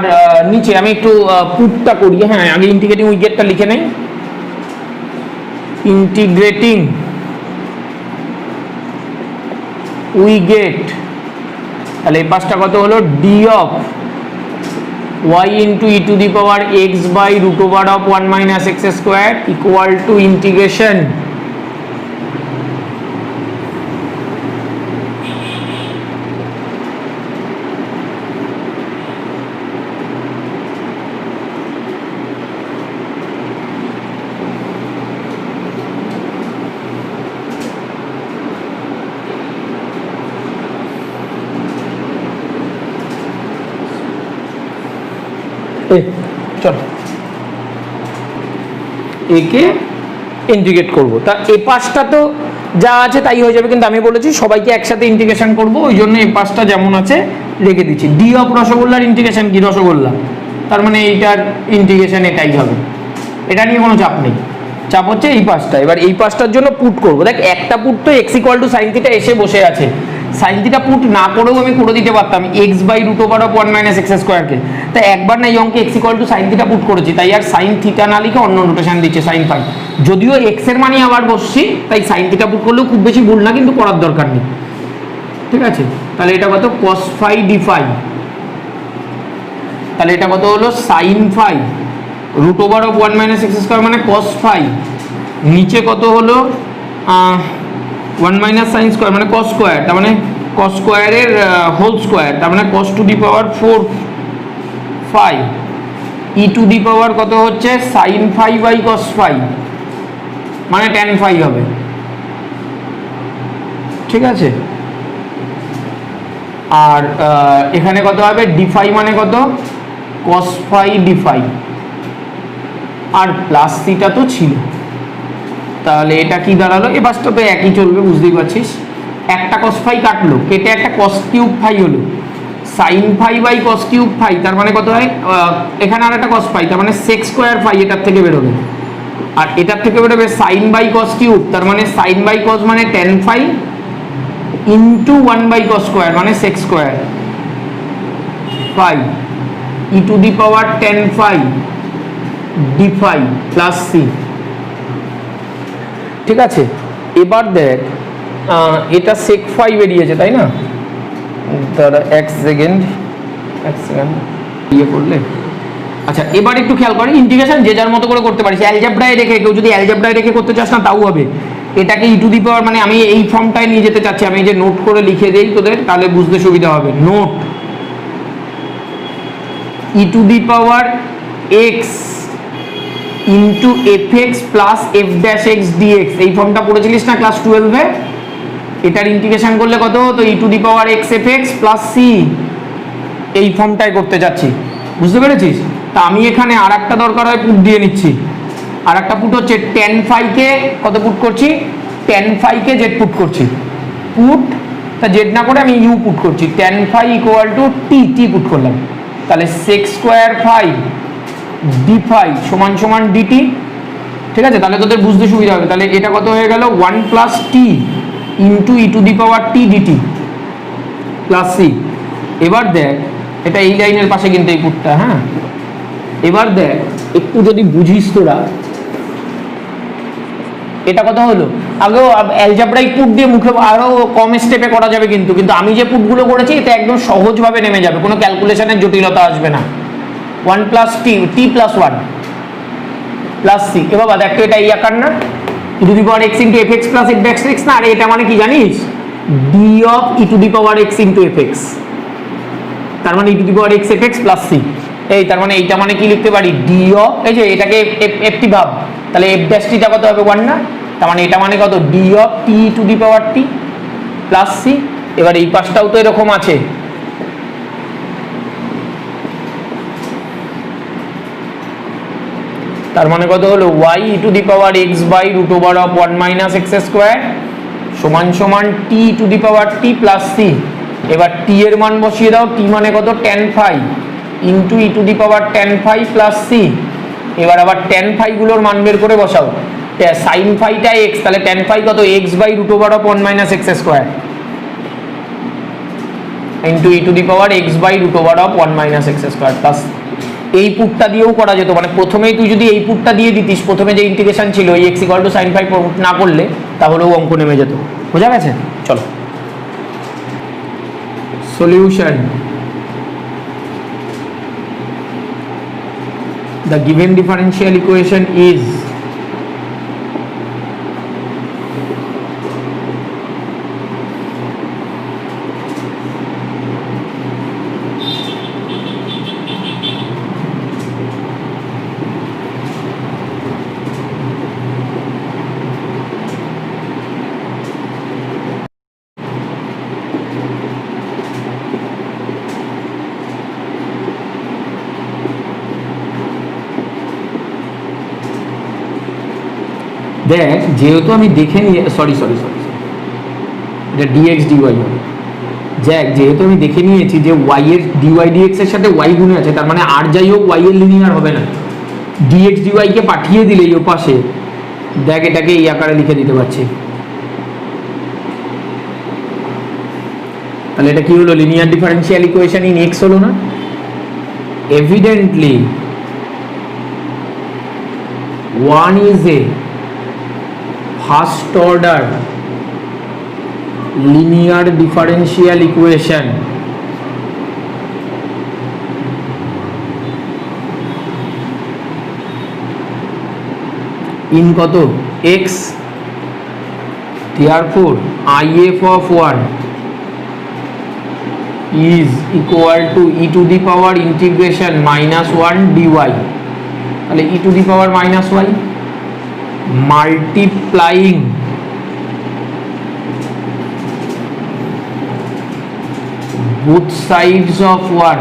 নিচে আমি একটু পুটটা করি, হ্যাঁ আগে ইন্টিগ্রেটিং উইগেটটা লিখে নেই, ইন্টিগ্রেটিং উইগেট, তাহলে এই পাশটা কত হলো, D of y into e to the power x by root over of 1 minus x square equal to integration চলো একে ইন্টিগ্রেট করব, তা এই পাশটা তো যা আছে তাই হয়ে যাবে, কিন্তু আমি বলেছি সবাইকে একসাথে ইন্টিগ্রেশন করব, ওই জন্য এই পাশটা যেমন আছে রেখে দিচ্ছি। ডি অফ রসগোল্লার ইন্টিগ্রেশন কি, রসগোল্লা, তার মানে এইটার ইন্টিগ্রেশন এটাই হবে, এটা নিয়ে কোনো চাপ নেই, চাপ হচ্ছে এই পাশটা। এবার এই পাশটার জন্য পুট করব, দেখ একটা পুট তো x equal to sine theta এসে বসে আছে, সাইন থিটা পুট না করেও আমি করে দিতে পারতাম x by root over of 1 minus x স্কোয়ারকে, তাই একবার না এই অঙ্কে x equal to sine theta put করেছি, তাই আর সাইন থিটা না লিখে অন্য নোটেশন দিচ্ছে সাইন ফাই, যদিও এক্স এর মানে আবার বসছি, তাই সাইন থিটা পুট করলেও খুব বেশি ভুল না, কিন্তু করার দরকার নেই, ঠিক আছে। তাহলে এটা কত কস ফাই ডি ফাই, তাহলে এটা কত হলো sine phi root over of 1 minus x square মানে কস ফাই, নিচে কত হলো 1 মাইনাস সাইন স্কোয়ার মানে কস স্কোয়ার, তার মানে কস স্কোয়ারের হোল স্কোয়ার, তার মানে cos to the power 4 phi, e to the power কত হচ্ছে sine phi by cos phi মানে ট্যান ফাই হবে, ঠিক আছে। আর এখানে কত হবে ডি ফাই মানে কত কস ফাই ডি ফাই, আর প্লাস থিটা তো ছিল, তাহলে এটা কি দাঁড়ালো, এ পাশটা তো একই চলবে বুঝতেই পারছিস, একটা কস ফাই কাটলো, কেটে একটা কস কিউব ফাই হলো, sine phi by cos cube phi, তার মানে কত হয় এখানে আর একটা কস ফাই, তার মানে সেক স্কোয়ার ফাই এটার থেকে বেরোবে, আর এটার থেকে বেরোবে সাইন বাই কস কিউব, তার মানে সাইন বাই কস মানে tan phi into 1 by cos square মানে sec square phi e to the power 10 phi d phi plus c, ঠিক আছে। এবার দেখ এটা সেক ফাই বেরিয়েছে তাই না, দাঁড়া এক সেকেন্ড ইয়ে করলে, আচ্ছা এবার একটু খেয়াল করে ইন্টিগ্রেশন যে যার মতো করে করতে পারিস, অ্যালজেব্রায় রেখে, কেউ যদি অ্যালজেব্রায় রেখে করতে চাস না তাও হবে, এটাকে ই টু দি পাওয়ার মানে আমি এই ফর্মটায় নিয়ে যেতে চাচ্ছি, আমি যে নোট করে লিখে দেই তোদের তাহলে বুঝতে সুবিধা হবে, note e to the power x into f x plus f dash x dx, এই ফর্মটা পড়েছিলিস না ক্লাস 12-এ, এটার ইন্টিগ্রেশন করলে কত হতো e to the power x f x plus c, এই ফর্মটাই করতে যাচ্ছি, বুঝতে পেরেছিস? তা আমি এখানে আর একটা দরকার হয় পুট দিয়ে নিচ্ছি। আর একটা পুট হচ্ছে টেন ফাইকে কত পুট করছি, টেন ফাইকে জেড পুট করছি, পুট তা জেড না করে আমি ইউ পুট করছি, tan phi equal to t, t put করলাম, তাহলে sec square phi d phi সমান সমান ডিটি। ঠিক আছে, তাহলে তোদের বুঝতে সুবিধা হবে। তাহলে এটা কত হয়ে গেল, one plus t into e to the power t dt plus c. এবার দেখ এটা এই লাইনের পাশে কিন্তু এই পুটটা, হ্যাঁ এবার দেখ একটু যদি বুঝিস তোরা, এটা কত হলো, আগেও অ্যালজেব্রাইক পুট দিয়ে মুখে আরো কম স্টেপে করা যাবে, কিন্তু আমি যে পুটগুলো করেছি এটা একদম সহজভাবে নেমে যাবে, কোনো ক্যালকুলেশনের জটিলতা আসবে না। One plus t, t plus one plus c. এবার দেখ তো এটা এই আকার না, e to the power x into f x plus f x x না, আরে এটা মানে কি জানিস, d of e to the power x into f x, তার মানে e to the power x f x plus c. এই তার মানে এইটা মানে কি লিখতে পারি, ডি অফ, এই যে এটাকে এফ টি ভাব, তাহলে এফ ড্যাশ টিটা কত হবে, ওয়ান না, তার মানে এটা মানে কত, d of t to the power t plus c. এবার এই পাশটাও তো এরকম আছে, তার মানে কত হলো, y e to the power x by root over of one minus x square সমান সমান t to the power t plus c. এবার টি এর মান বসিয়ে দাও, টি মানে কত, tan phi into e to the power tan phi plus c. এবার আবার টেন ফাই গুলোর মান বের করে বসাও, সাইন ফাইটা এক্স, তাহলে টেন ফাই কত, x by root over of one minus x square into e to the power x by root over of one minus x square plus. এই পুটটা দিয়েও করা যেত, মানে প্রথমেই তুই যদি এই পুটটা দিয়ে দিতিস, প্রথমে যে ইন্টিগ্রেশন ছিল এই x equal to sine phi না করলে, তাহলেও অঙ্ক নেমে যেত। বোঝা গেছে? চলো solution. The given differential equation is দেখ যেহেতু আমি দেখে নিয়ে সরি এটা ডিএক্স ডিওয়াই হবে। দেখ যেহেতু আমি দেখে নিয়েছি যে ওয়াই এর ডিওয়াই ডিএক্স এর সাথে ওয়াই গুণে আছে, তার মানে আর যাই হোক ওয়াই এর লিনিয়ার হবে না। ডিএক্স ডিওয়াই কে পাঠিয়ে দিলেই ও পাশে, দেখ এটাকে এই আকারে লিখে দিতে পারছি, তাহলে এটা কি হলো, linear differential equation in x হলো না? Evidently one is a first order linear differential equation in কত, x, therefore if of 1 is equal to e to the power integration minus 1 dy, তাহলে e to the power minus y multiplying both sides of 1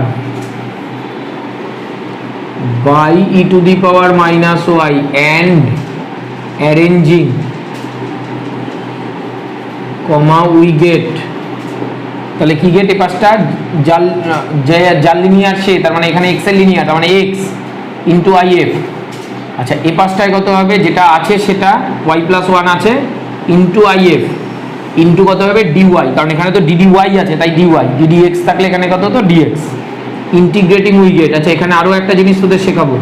by e to the power minus y and arranging comma we get, তাহলে কি gate, এই পাঁচটা জাল linear সে, তার মানে এখানে x এর লিনিয়ার, তার মানে x ইন্টু আইএফ। আচ্ছা এই পাঁচটায় কত হবে, যেটা আছে সেটা y প্লাস ওয়ান আছে ইন্টু আইএফ ইন্টু কত হবে ডিওয়াই, কারণ এখানে তো ডিডিওয়াই আছে তাই ডিওয়াই, ডিডিএক্স থাকলে এখানে কত হতো ডিএক্স, ইন্টিগ্রেটিং উই গেট। আচ্ছা এখানে আরো একটা জিনিস তোদের শেখাবো,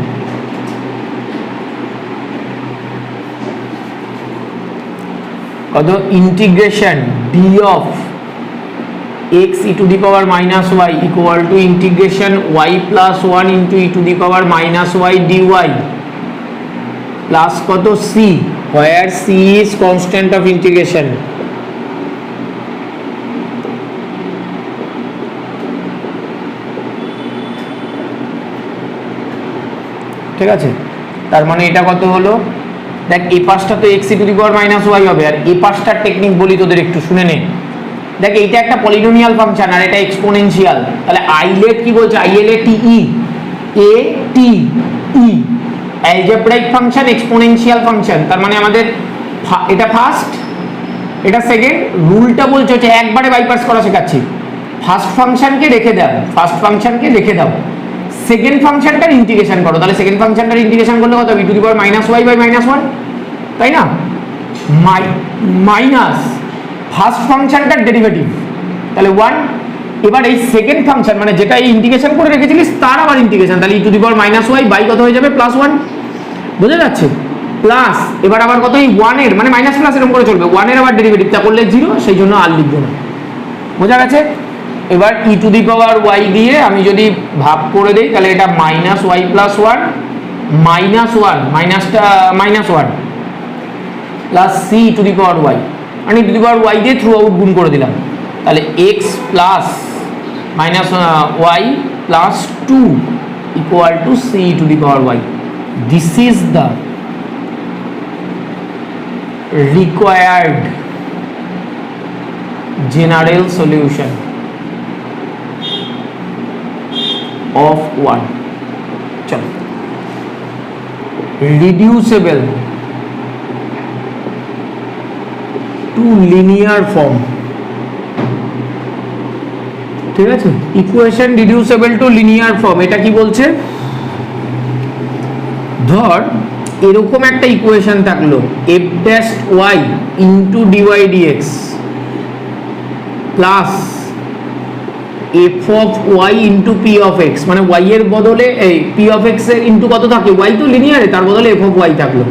কত, integration D of x e to the power minus y equal to integration y plus 1 into e to the power minus y dy plus কত c, where c is constant of integration। ঠিক আছে, তার মানে এটা কত হলো, দেখ এই পাশটা তো x to the power minus y হবে, আর এই পাশটার টেকনিক বলি তোদের একটু শুনে নে। দেখ এইটা একটা পলিনোমিয়াল ফাংশন আর এটা এক্সপোনেনশিয়াল, তাহলে আইলেট কি বলছে, আইএলএটি ই এ টি ই অ্যালজেব্রাইক ফাংশন, এক্সপোনেনশিয়াল ফাংশন, তার মানে আমাদের এটা ফার্স্ট এটা সেকেন্ড। রুলটা বলছে হচ্ছে একবারে বাইপাস করা শেখাচ্ছি, ফার্স্ট ফাংশনকে রেখে দাও, ফার্স্ট ফাংশনকে রেখে দাও, সেকেন্ড ফাংশনটার ইন্টিগ্রেশন করো, তাহলে সেকেন্ড ফাংশনটার ইন্টিগ্রেশন করলে কত হবে, to the power minus y by minus one, তাই না, মাইনাস ফার্স্ট ফাংশনটার ডেরিভেটিভ, তাহলে ওয়ান। এবার এই সেকেন্ড ফাংশন মানে যেটা এই ইন্টিগ্রেশন করে রেখেছিলিস তার আবার ইন্টিগ্রেশন, তাহলে e to the power minus y by কত হয়ে যাবে, প্লাস ওয়ান, বোঝা যাচ্ছে, প্লাস এবার আবার কত, এই ওয়ানের মানে মাইনাস প্লাস এরকম করে চলবে, ওয়ানের আবার ডেরিভেটিভটা করলে জিরো, সেই জন্য আর লিখবো না, বোঝা গেছে। এবার ই টু দি পাওয়ার ওয়াই দিয়ে আমি যদি ভাগ করে দিই তাহলে এটা minus y plus one, minus one মাইনাসটা minus one plus c to the power y, মানে টু দি পাওয়ার ওয়াই দিয়ে থ্রু আউট গুণ করে দিলাম, তাহলে x plus minus y plus two equal to c to the power y. This is the required general solution of 1. চলো, reducible to linear form, ঠিক আছে, equation reducible to linear form. এটা কি বলছে, ধর এরকম একটা ইকুয়েশন থাকলো f dash y into dy dx plus f of y into p of x, মানে ওয়াই এর বদলে এই পি অফ এক্স এর ইন্টু কত থাকে, ওয়াই তো লিনিয়ারে, তার বদলে এফ অফ ওয়াই থাকলো,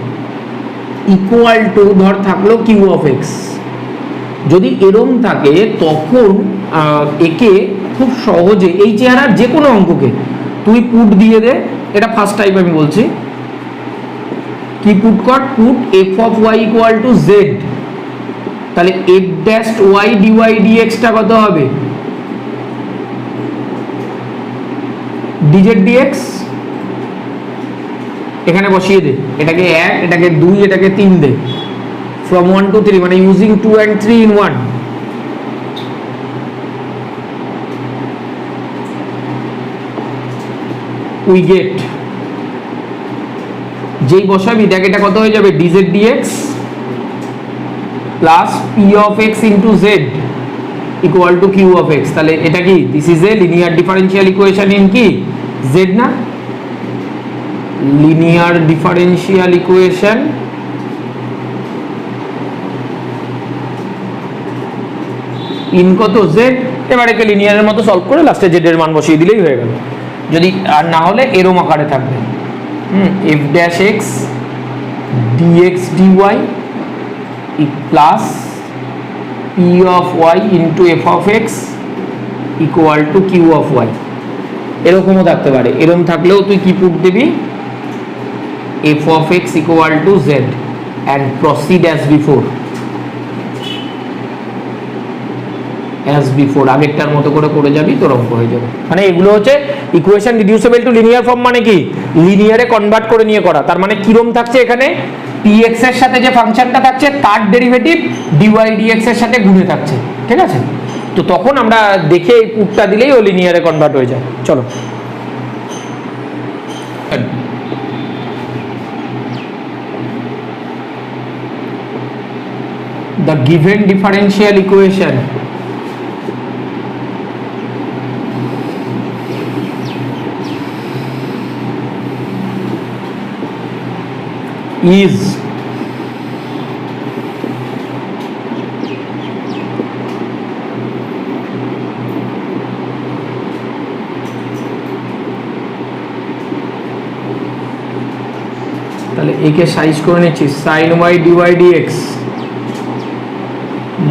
ইকুয়াল টু ধর থাকলো কিউ অফ এক্স। যদি এরম থাকে তখন একে খুব সহজে এই চেহারার যে কোনো অঙ্ককে তুই পুট দিয়ে দে, এটা ফার্স্ট টাইপ আমি বলছি, কি পুট কর, put f of y equal to z, তাহলে এফ ড্যাশ ওয়াই ডিওয়াই ডিএক্সটা কত হবে, ডিজেড ডিএক্স, এখানে বসিয়ে দে, এটাকে 1 এটাকে 2 এটাকে 3 দে, from 1 to 3 মানে using 2 and 3 in 1, we get, যেই বসাবি দেখ এটা কত হয়ে যাবে, d z d x plus P of x into z equal to Q of x, তাহলে এটা কি, this is a linear differential equation in কি জেড, না লিনিয়ার ডিফারেন্সিয়াল ইকুয়েশন ইন কত জেড। এবার একে লিনিয়ারের মতো সলভ করে লাস্টে জেড এর মান বসিয়ে দিলেই হয়ে গেল, যদি আর না হলে এরম আকারে থাকবে, f dash x d x d y plus P of y into f of x equal to Q of y, এরকমও থাকতে পারে। এরকম থাকলেও তুই কি পুট দিবি, f of x equal to z and proceed as before, as before আগেরটার মতো করে যাবি, তোর অঙ্ক হয়ে যাবে। মানে এগুলো হচ্ছে equation reducible to linear form, মানে কি লিনিয়ারে কনভার্ট করে নিয়ে করা, তার মানে কিরম থাকছে, এখানে px এর সাথে যে ফাংশনটা থাকছে তার ডেরিভেটিভ dy dx এর সাথে গুণে থাকছে, ঠিক আছে, তো তখন আমরা দেখে এই পুটটা দিলেই ও লিনিয়ারে কনভার্ট হয়ে যায়। চলো, the given differential equation is তাহলে একে সাইজ করে নিচ্ছি, sin y dy dx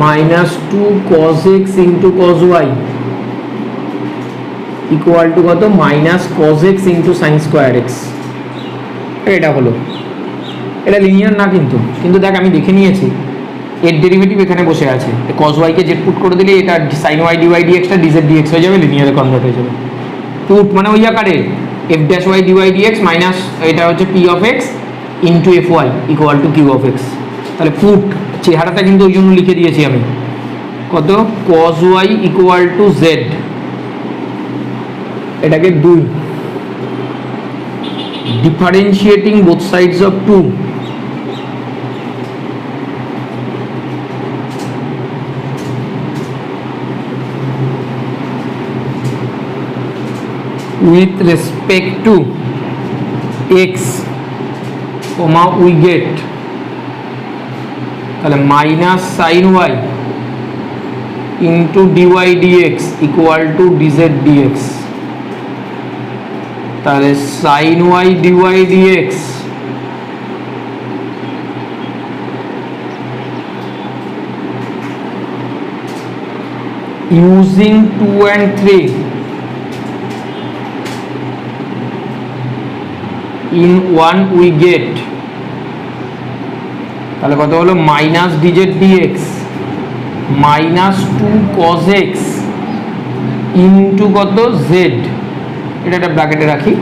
minus 2 cos x into cos y equal to কত, minus cos x into sin square x। এটা হলো, এটা লিনিয়ার না কিন্তু দেখ আমি দেখে নিয়েছি এর ডেরিভেটিভ এখানে বসে আছে, cos y কে জেড পুট করে দিলে এটা sin y dy dx টা dz dx হয়ে যাবে, লিনিয়ারে কনভার্ট হয়ে যাবে। পুট মানে ওই আকারে f dash y dy dx minus এটা হচ্ছে p of x into f y equal to Q of x. তাহলে পুট চেহারাটা কিন্তু ওই জন্য লিখে দিয়েছি আমি, কত cos y equal to z, এটাকে 2, differentiating both sides of 2 with respect to x, comma we get তাহলে minus sine y into dy dx equal to dz dx. তাহলে sine y dy dx using 2 and 3 in 1 we get, তাহলে কত হলো minus d z d x minus 2 cos x into কত z, এটা একটা ব্র্যাকেটে রাখি,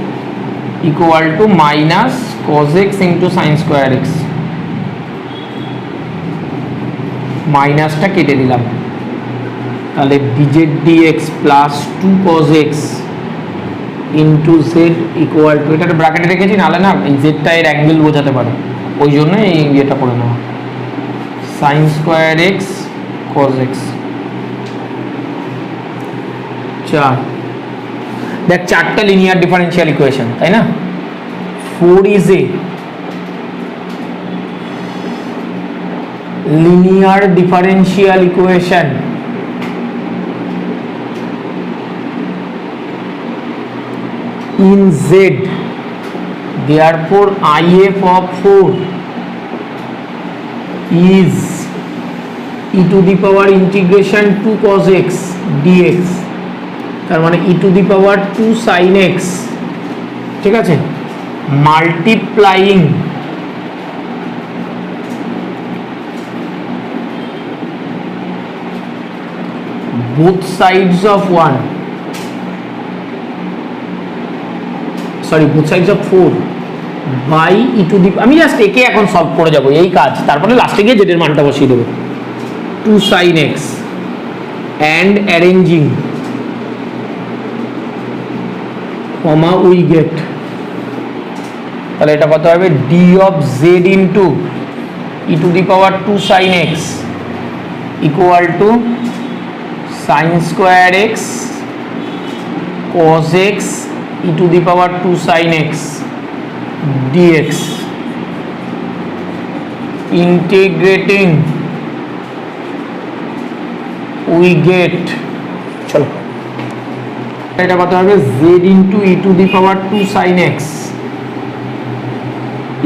equal to minus cos x into sine square x, মাইনাসটা কেটে দিলাম। তাহলে d z d x plus 2 cos x into z equal to, এটা একটা ব্র্যাকেটে রেখেছি, নাহলে না এই জেডটা এর অ্যাঙ্গেল বোঝাতে পারে, ওই জন্য এই ইয়েটা করে নেওয়া, sign square x cos x। 4, দেখ 4টা লিনিয়ার ডিফারেন্সিয়াল ইকুয়েশন, তাই না? 4 is a linear differential equation in Z, therefore IF of 4 is e to the power integration 2 cos x dx, তার মানে e to the power 2 sin x, ঠিক আছে, multiplying both sides of 1, sorry both sides of 4 by e to the, আমি just একে এখন solve করে যাবো এই কাজ, তারপরে লাস্টে গিয়ে জেডের মানটা বসিয়ে দেবো, 2 sin x and arranging, comma we get, তাহলে এটা কত হবে d of z into e to the power 2 sin x equal to sin square x cos x e to the power 2 sin x dx, integrating we get, চলো এটা কত হবে z into e to the power 2 sin x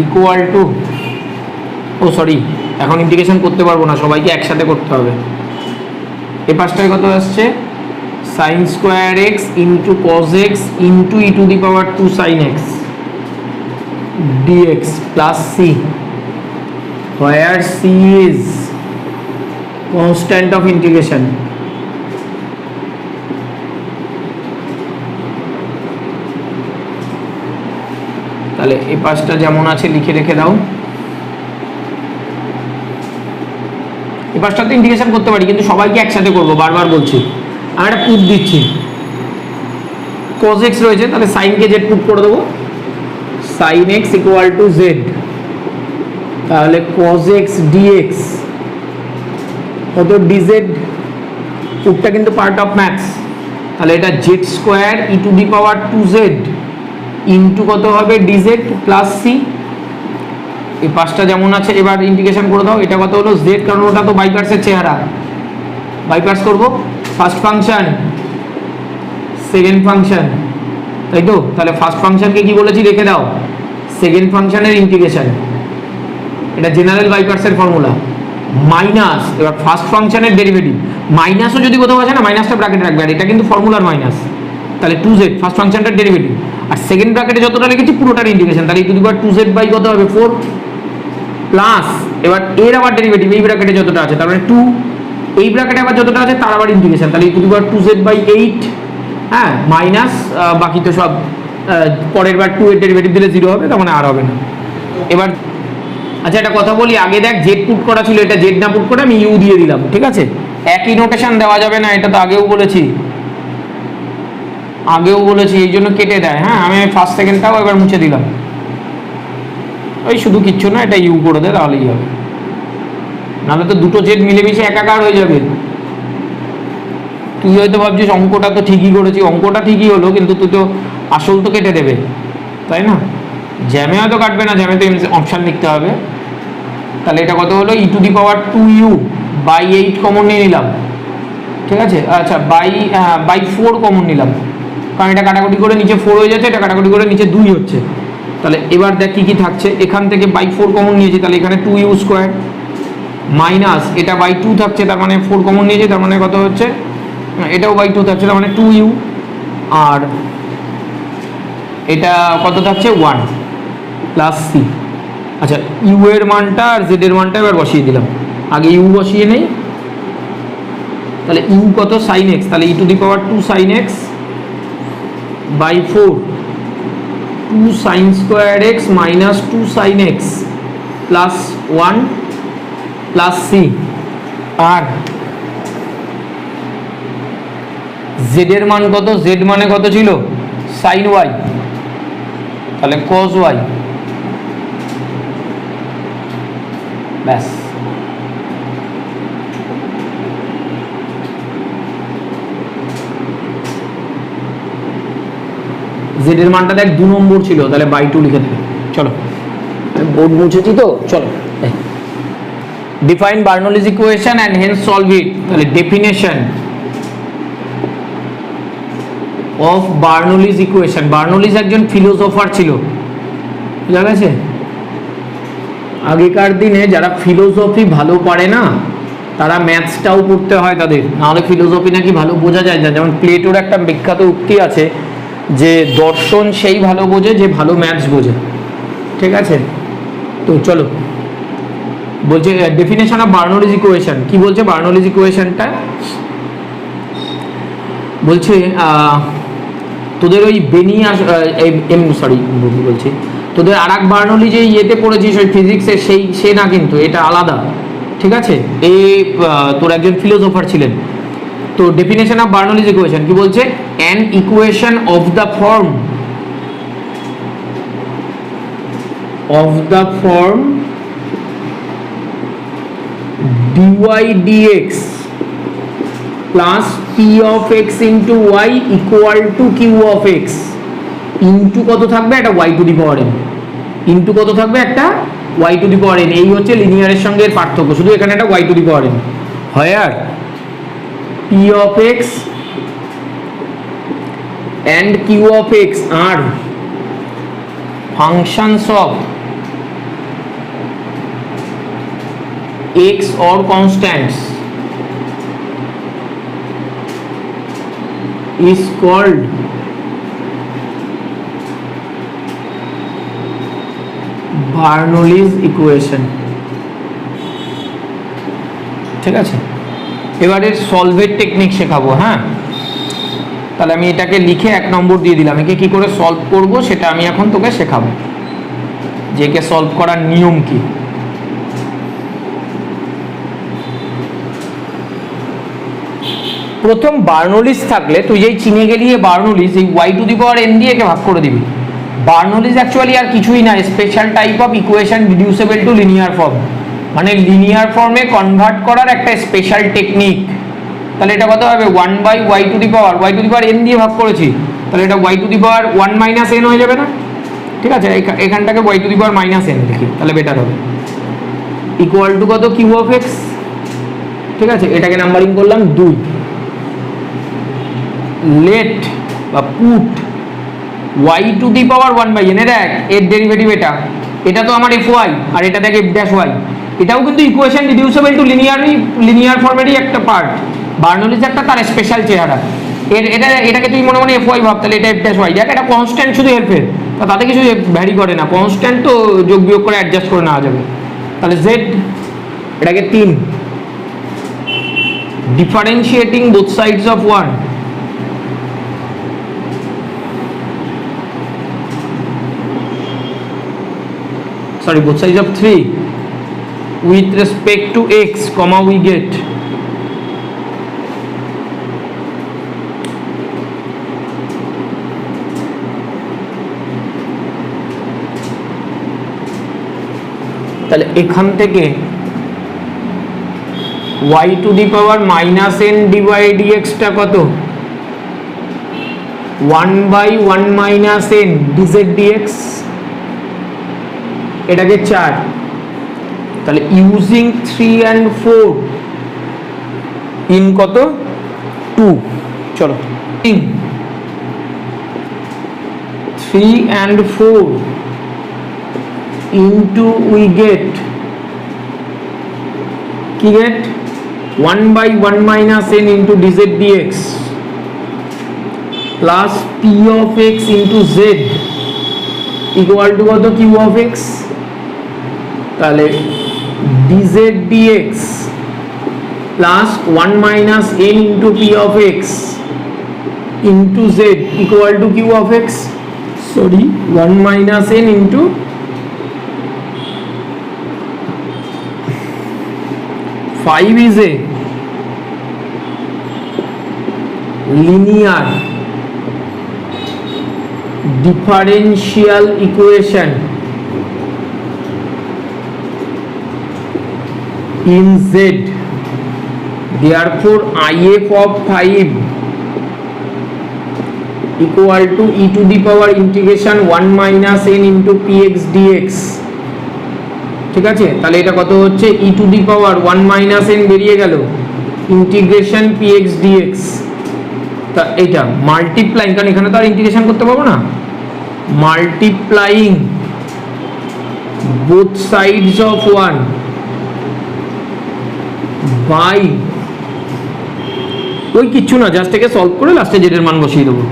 equal to, ও sorry এখন integration করতে পারবো না, সবাইকে একসাথে করতে হবে। এই পাশটায় কত আসছে sin square x into cos x into e to the power 2 sin x dx plus c, where c is constant of integration, তাহলে এই পাশটা যেমন আছে লিখে রেখে দাও, এই পাশটাতে ইন্টিগ্রেশন করতে পারি কিন্তু সবাইকে একসাথে করবো, বারবার বলছি। আমি একটা পুট দিচ্ছি, cos x রয়েছে, তাহলে sin কে z পুট করে দেবো, sin x equal to z, তাহলে cos x dx কত dz, পুটটা কিন্তু পার্ট অফ ম্যাথস, তাহলে এটা z square e to the power 2z into কত হবে dz প্লাস c, এই পাঁচটা যেমন আছে এবার ইন্টিগ্রেশন করে দাও, এটা কত হলো z, কারণ ওটা তো বাইপার্সের চেহারা, বাইপার্স করব, ফার্স্ট ফাংশন সেকেন্ড ফাংশন, তাই তো, তাহলে ফার্স্ট ফাংশনকে কি বলেছি রেখে দাও, সেকেন্ড ফাংশনের ইন্টিগ্রেশন, এটা জেনারেল বাইপার্সের ফর্মুলা, মাইনাস এবার ফার্স্ট ফাংশনের ডেরিভেটিভ, মাইনাসও যদি কোথাও আছে না মাইনাসটা ব্র্যাকেটে রাখবে, আর এটা কিন্তু ফর্মুলার মাইনাস, তাহলে 2z ফার্স্ট ফাংশনটার ডেরিভেটিভ, আর সেকেন্ড ব্র্যাকেটে যতটা লিখেছি পুরোটার ইন্টিগ্রেশন, তাহলে e to the power 2z by কত হবে 4 প্লাস এবার এর আবার ডেরিভেটিভ এই ব্র্যাকেটে যতটা আছে তার মানে 2, এই ব্র্যাকেটে আবার যতটা আছে তার আবার ইন্টিগ্রেশন, তাহলে e to the power 2z by 8, হ্যাঁ, মাইনাস বাকি তো সব পরের বার 2 এর ডেরিভেটিভ দিলে 0 হবে, তার মানে আর হবে না, এবার আচ্ছা একটা কথা বলি, আগে দেখ জেড পুট করা ছিল, এটা জেড না পুট করে আমি ইউ দিয়ে দিলাম, ঠিক আছে? একই নোটেশন দেওয়া যাবে না, এটা তো আগেও বলেছি, এই জন্য কেটে দেয়। হ্যাঁ, আমি ফার্স্ট সেকেন্ডটাও এবার মুছে দিলাম, ওই শুধু কিচ্ছু না, এটা ইউ করে দেয় তাহলেই হবে, নাহলে তো দুটো জেড মিলেমিশে একাকার হয়ে যাবে। তুই হয়তো ভাবছিস অঙ্কটা তো ঠিকই করেছি, অঙ্কটা ঠিকই হলো, কিন্তু তুই তো আসল তো কেটে দেবে, তাই না? জ্যামে হয়তো কাটবে না, জ্যামে তো অপশান লিখতে হবে। তাহলে এটা কত হলো, e to the power 2u by 8 common নিয়ে নিলাম, ঠিক আছে? আচ্ছা, বাই 4 কমন নিলাম, কারণ এটা কাটাকুটি করে নিচে 4 হয়ে যাচ্ছে, এটা কাটাকুটি করে নিচে 2 হচ্ছে। তাহলে এবার দেখ কী কী থাকছে, এখান থেকে বাই 4 কমন নিয়েছি, তাহলে এখানে 2u স্কোয়ার মাইনাস এটা বাই 2 থাকছে, তার মানে 4 কমন নিয়েছি, তার মানে কত হচ্ছে, এটাও বাই 2 থাকছে, তার মানে 2u, আর এটা কত থাকছে 1 প্লাস সি। আচ্ছা, ইউ এর মানটা আর জেড এর মানটা এবার বসিয়ে দিলাম, আগে ইউ বসিয়ে নেই। তাহলে ইউ কত, সাইন এক্স, তাহলে e to the power 2 sine x by 4 2 sine square x minus 2 sine x plus 1 plus c. আর জেড এর মান কত, জেড মানে কত ছিল, সাইন ওয়াই, তাহলে কস ওয়াই, ব্যাস। জেড এর মানটা দেখ 2 নম্বর ছিল, তাহলে বাই 2 লিখে দেবে। চলো, বোর্ড মুছেছি তো, চলো। Define Bernoulli's equation and hence solve it. তাহলে definition of Bernoulli's equation. Bernoulli's একজন ফিলোসোফার ছিল, বুঝা গেছে? আগেকার দিনে যারা ফিলোসফি ভালো পারে না, তারা ম্যাথসটাও পড়তে হয় তাদের, নাহলে ফিলোসফি নাকি ভালো বোঝা যায় না। যেমন প্লেটোর একটা বিখ্যাত উক্তি আছে যে দর্শন সেই ভালো বোঝে যে ভালো ম্যাথস বোঝে, ঠিক আছে? তো চলো, বলছে ডেফিনেশন অফ বার্নৌলিজ ইকুয়েশন। কি বলছে বার্নৌলিজ ইকুয়েশনটা? বলছে তোদের ওই বেনিয়াস বলছি, তোদের আর এক বার্নৌলি যে ইয়েতে পড়েছিস ওই ফিজিক্সের, সে না, কিন্তু এটা আলাদা, ঠিক আছে? তোর একজন ফিলোসোফার ছিলেন। তো ডেফিনেশন অফ বার্নৌলিজ ইকুয়েশন কি বলছে? An equation of the form dy dx plus p of x into y equal to q of x into কত থাকবে, একটা y to the power n, into কত থাকবে, একটা y to the power n। এই হচ্ছে লিনিয়ারের সঙ্গে এর পার্থক্য, শুধু এখানে একটা y to the power n হয়। আর p of x and q of x are functions of x or constants is called Bernoulli's equation, ঠিক আছে? এবারে সলভের টেকনিক শেখাবো। হ্যাঁ, তাহলে আমি এটাকে লিখে 1 নম্বর দিয়ে দিলাম। একে কি করে সলভ করব সেটা আমি এখন তোকে শেখাবো, যে একে সলভ করার নিয়ম কি। প্রথম বার্নৌলিজ থাকলে তুই যেই চিনে গেলি বার্নৌলিজ, এই y to the power n দিয়ে একে ভাগ করে দিবি। বার্নৌলিজ অ্যাকচুয়ালি আর কিছুই না, special type of equation reducible to linear form, মানে লিনিয়ার ফর্মে কনভার্ট করার একটা স্পেশাল টেকনিক। তাহলে এটা কত হবে, 1 by y to the power n দিয়ে ভাগ করেছি, তাহলে এটা y to the power 1 minus n হয়ে যাবে না? ঠিক আছে, এখানটাকে y to the power minus n লিখি, তাহলে বেটার হবে। ইকুয়াল টু কত, q অফ x, ঠিক আছে? এটাকে নাম্বারিং করলাম 2। লেট বা put y to the power 1 by n, দেখ এর ডেরিভেটিভ এটা তো আমার fy, আর এটা দেখ f ড্যাশ y, এটাও কিন্তু ইকুয়েশন রিডিউসেবল টু লিনিয়ার ফর্মেরই একটা পার্ট। বার্নৌলিজ একটা তার স্পেশাল চেহারা। এটাকে তুই মনে মনে fy ভাব, তাহলে এটা f ড্যাশ y, দেখ এটা কনস্ট্যান্ট শুধু হেল্পের, তাতে কিছু ভ্যারি করে না, কনস্ট্যান্ট তো যোগ বিয়োগ করে অ্যাডজাস্ট করে নেওয়া যাবে। তাহলে z, এটাকে 3, differentiating both sides of 1, sorry, both sides of 3 with respect to x, comma, we get তাহলে এখান থেকে y to the power minus n dy dx টা কত 1/1 মাইনাস এন dz dx, এটাকে 4, তাহলে ইউজিং 3 and 4 ইন কত 2, চলো 3 and 4 into we get কি get 1/1 minus n into dz dx plus p of x into z equal to কত q of x, তাহলে dz dx plus 1 minus n into p of x into z equal to q of x, sorry 1 minus n into 5 is a linear differential equation in Z, therefore if of 5 equal to e to the power integration 1 minus n into px dx, ঠিক আছে, তাহলে এটা কত হচ্ছে e to the power 1 minus n বেরিয়ে গেল integration px dx, তা এটা মাল্টিপ্লাইং, কারণ এখানে তো আর ইন্টিগ্রেশন করতে পারবো না, multiplying both sides of 1 by ওই কিচ্ছু না, জাস্ট একে সলভ করে লাস্টে z এর মান বসিয়ে দেবো,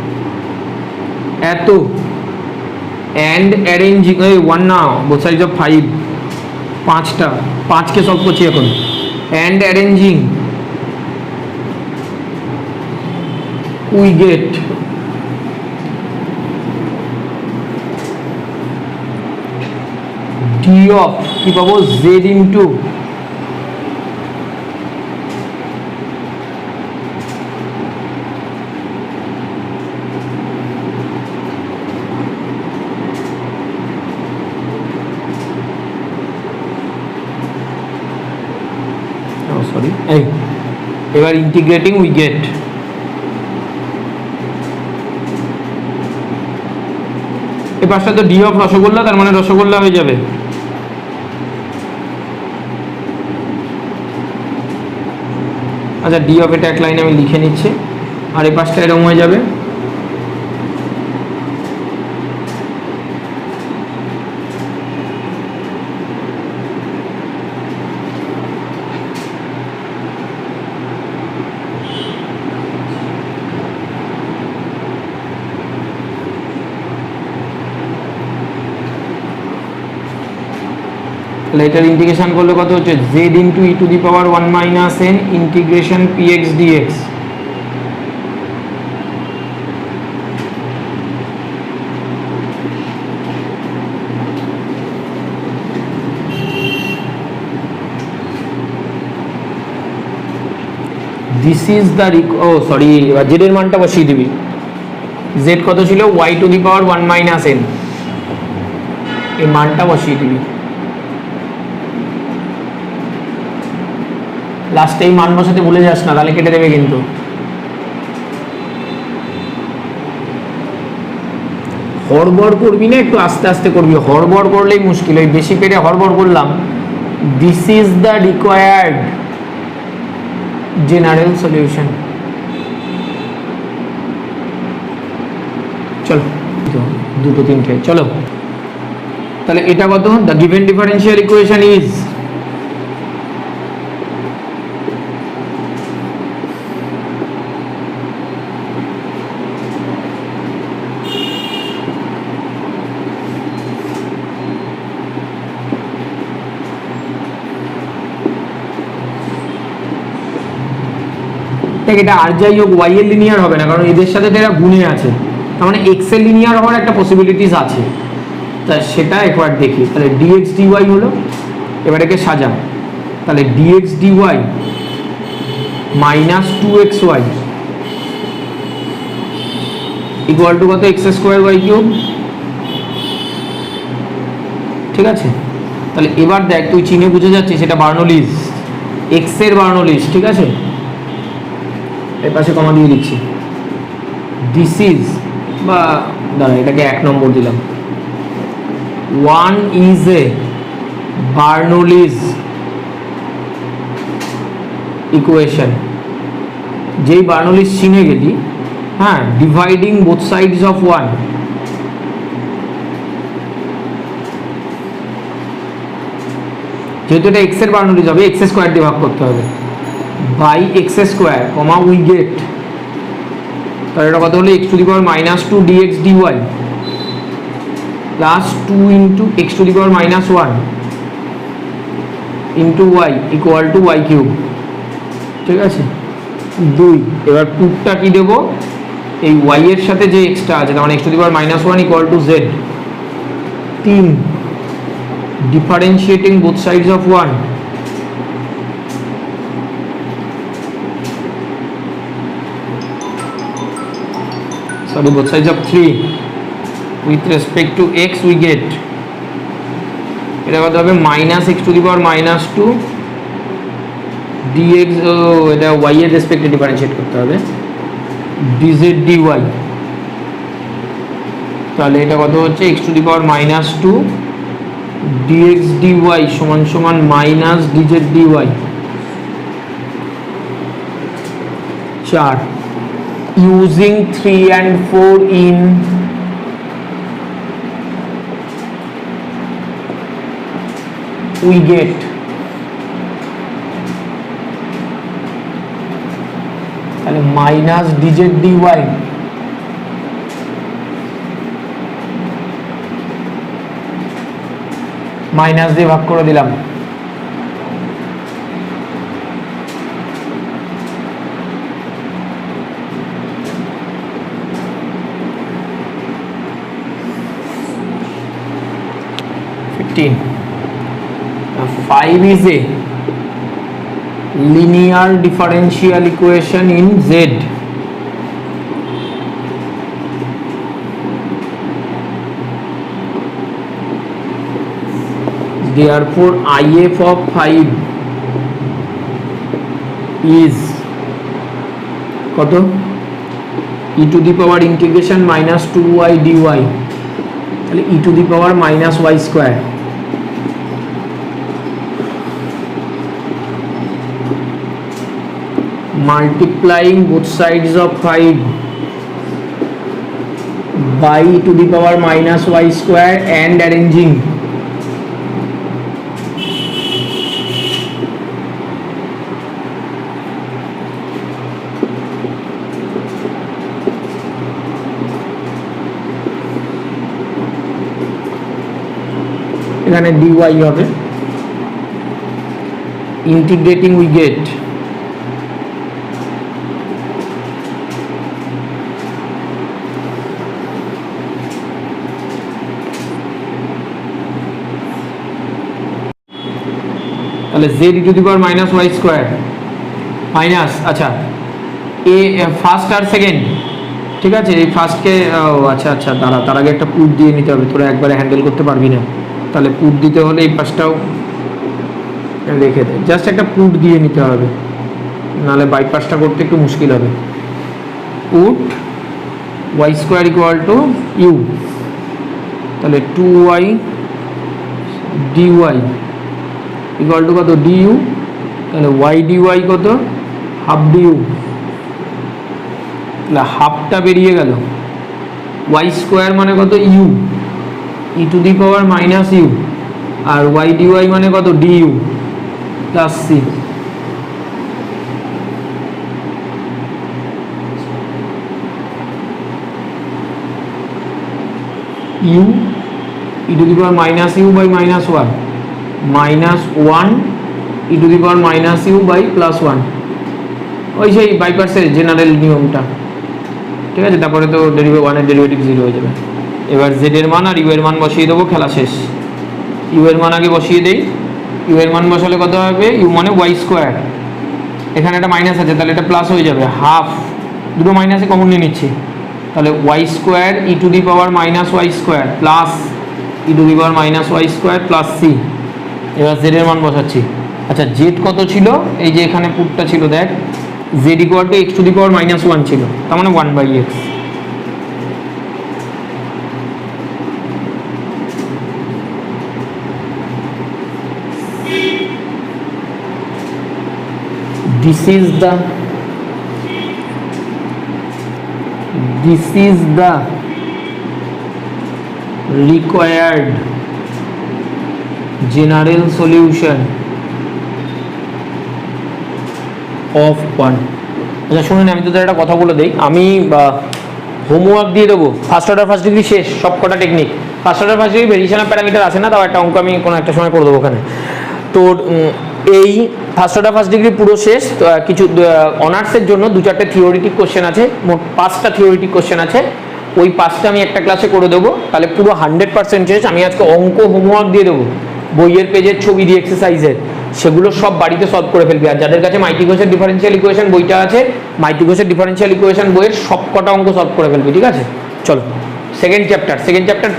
এত অ্যান্ড অ্যারেঞ্জিং 1 না both sides of 5, 5 K solve করছি এখন, and arranging we get D of কি পাবো z ইন্টু সরি এবার ইন্টিগ্রেটিং উই গেট এই পাশটা তো ডি অফ রসগোল্লা, তার মানে রসগোল্লা হয়ে যাবে, আচ্ছা ডি অফ এটা এক লাইনে আমি লিখে নিচ্ছি, আর এই পাশটা এরকম হয়ে যাবে, এটার ইন্টিগ্রেশন করলে কত হচ্ছে z into e to the power 1 minus n integration px dx, this is the sorry এবার z এর মানটা বসিয়ে দিবি, z কত ছিল y to the power 1 minus n, এই মানটা বসিয়ে দিবি, লাস্টে এই মান বসাতে ভুলে যাস না, তাহলে কেটে দেবে কিন্তু, হড়বড় করবি না, একটু আস্তে আস্তে করবি, হড়বড় করলেই মুশকিল, ওই বেশি পেরে হড়বড় করলাম, this is the required general solution, চলো দুটো তিনটে, চলো তাহলে এটা কত, the given differential equation is এটা আর যাই হোক y এর লিনিয়ার হবে না, কারণ এদের সাথে তো এরা গুণে আছে, তার মানে x এর লিনিয়ার হওয়ার একটা পসিবিলিটিস আছে, তা সেটা একবার দেখি। তাহলে ডিএক্স ডিওয়াই হলো, এবার একে সাজাম। তাহলে dx dy minus 2xy equal to কত? X square y cube. ঠিক আছে, তাহলে এবার দেখ, তুই চিনে বুঝে যাচ্ছিস সেটা বার্নৌলিজ, এক্স এর বার্নৌলিজ। ঠিক আছে, এর পাশে কমা দিয়ে দিচ্ছি। দিস ইজ, বা দাঁড়া এটাকে 1 নম্বর দিলাম, 1 ইজ এ বার্নৌলিজ ইকুয়েশন। যেই বার্নৌলিজ চিনে গেলি, হ্যাঁ, ডিভাইডিং বোথ সাইডস অফ 1, যেহেতু এটা এক্স এর বার্নৌলিজ হবে, এক্স স্কোয়ার দিয়ে ভাগ করতে হবে, by x square comma we get, তাহলে এটা কত হলো? X to the power minus 2 d x d y plus 2 into x to the power minus 1 into y equal to y cube. ঠিক আছে, 2। এবার পুটটা কি দেবো? এই ওয়াই এর সাথে যে এক্সটা আছে, তার মানে x to the power minus 1 equal to Z. 3 differentiating both sides of 1, sorry, both sides of 3 with respect to x we get, এটা কত হবে? Minus x to the power minus 2 d x, এটা ওয়াই এর রেসপেক্টে differentiate করতে হবে, DZ dy. তাহলে এটা কত হচ্ছে? X to the power minus 2 d x d y সমান সমান minus d z d y. 4 using 3 and 4 in we get তাহলে মাইনাস ডিজেড ডিওয়াই মাইনাস দিয়ে ভাগ করে দিলাম। Five is a linear differential equation in Z. Therefore, IF of 5 is কত? e to the power integration minus 2y dy, তাহলে e to the power minus y square multiplying both sides of 5 by e to the power minus y square and arranging এখানে dy হবে, integrating we get তাহলে z e to the power minus y square minus, আচ্ছা এ first আর second, ঠিক আছে, এই ফার্স্টকে, আচ্ছা আচ্ছা দাঁড়া, তার আগে একটা পুট দিয়ে নিতে হবে, তোরা একবারে হ্যান্ডেল করতে পারবি না, তাহলে পুট দিতে হলে এই পাশটাও রেখে দে, জাস্ট একটা পুট দিয়ে নিতে হবে, নাহলে বাইপাসটা করতে একটু মুশকিল হবে। Put y square equal to u, তাহলে 2y dy ইকুয়াল টু কত? du, তাহলে y dy কত? হাফ du, তাহলে হাফটা বেরিয়ে গেল, y স্কোয়ার মানে কত? u e to the power minus u, আর y dy মানে কত? du plus c, u e to the power minus u by minus 1 minus 1 e to the power minus u by plus 1, ওই সেই বাইপাসের general নিয়মটা, ঠিক আছে। তারপরে তো 1 এর ডেরিভেটিভ 0 হয়ে যাবে। এবার জেড এর মান আর ইউ এর মান বসিয়ে দেবো, খেলা শেষ। ইউ এর মান আগে বসিয়ে দেই, ইউ এর মান বসালে কত হবে, ইউ মানে ওয়াই স্কোয়ার, এখানে একটা মাইনাস আছে তাহলে এটা প্লাস হয়ে যাবে, হাফ, দুটো মাইনাসে কমন নিয়ে নিচ্ছি, তাহলে y square e to the power minus y square plus e to the power minus y square plus c. এবার জেড এর মান বসাচ্ছি। আচ্ছা জেড কত ছিল, এই যে এখানে পুটটা ছিল দেখ, Z equal to x to the power minus one ছিল, তার মানে 1/x। This is the required general solution of one। আচ্ছা শুনুন, আমি তোদের একটা কথা বলে দিই, আমি হোমওয়ার্ক দিয়ে দেবো, ফার্স্ট অর্ডার ফার্স্ট ডিগ্রি শেষ, সব কটা technique, first order first degree variation of parameter আছে না, তাও একটা অঙ্ক আমি কোনো একটা সময় করে দেবো ওখানে। তো এই ফার্স্ট অর্ডার ফার্স্ট ডিগ্রি পুরো শেষ, কিছু অনার্সের জন্য 2-4টে থিওরিটিক কোশ্চেন আছে, মোট 5টা থিওরিটিক কোশ্চেন আছে, ওই 5টা আমি একটা ক্লাসে করে দেবো, তাহলে পুরো 100% শেষ। আমি আজকে অঙ্ক হোমওয়ার্ক দিয়ে দেবো, বইয়ের পেজের ছবি দিয়ে এক্সারসাইজের, সেগুলো সব বাড়িতে সলভ করে ফেলবি। আর যাদের কাছে মাইটি ঘোষের ডিফারেন্সিয়াল ইকুয়েশন বইটা আছে, মাইটি ঘোষের ডিফারেন্সিয়াল ইকুয়েশন বইয়ের সব কটা অঙ্ক সলভ করে ফেলবি, ঠিক আছে? চলো সেকেন্ড চ্যাপ্টার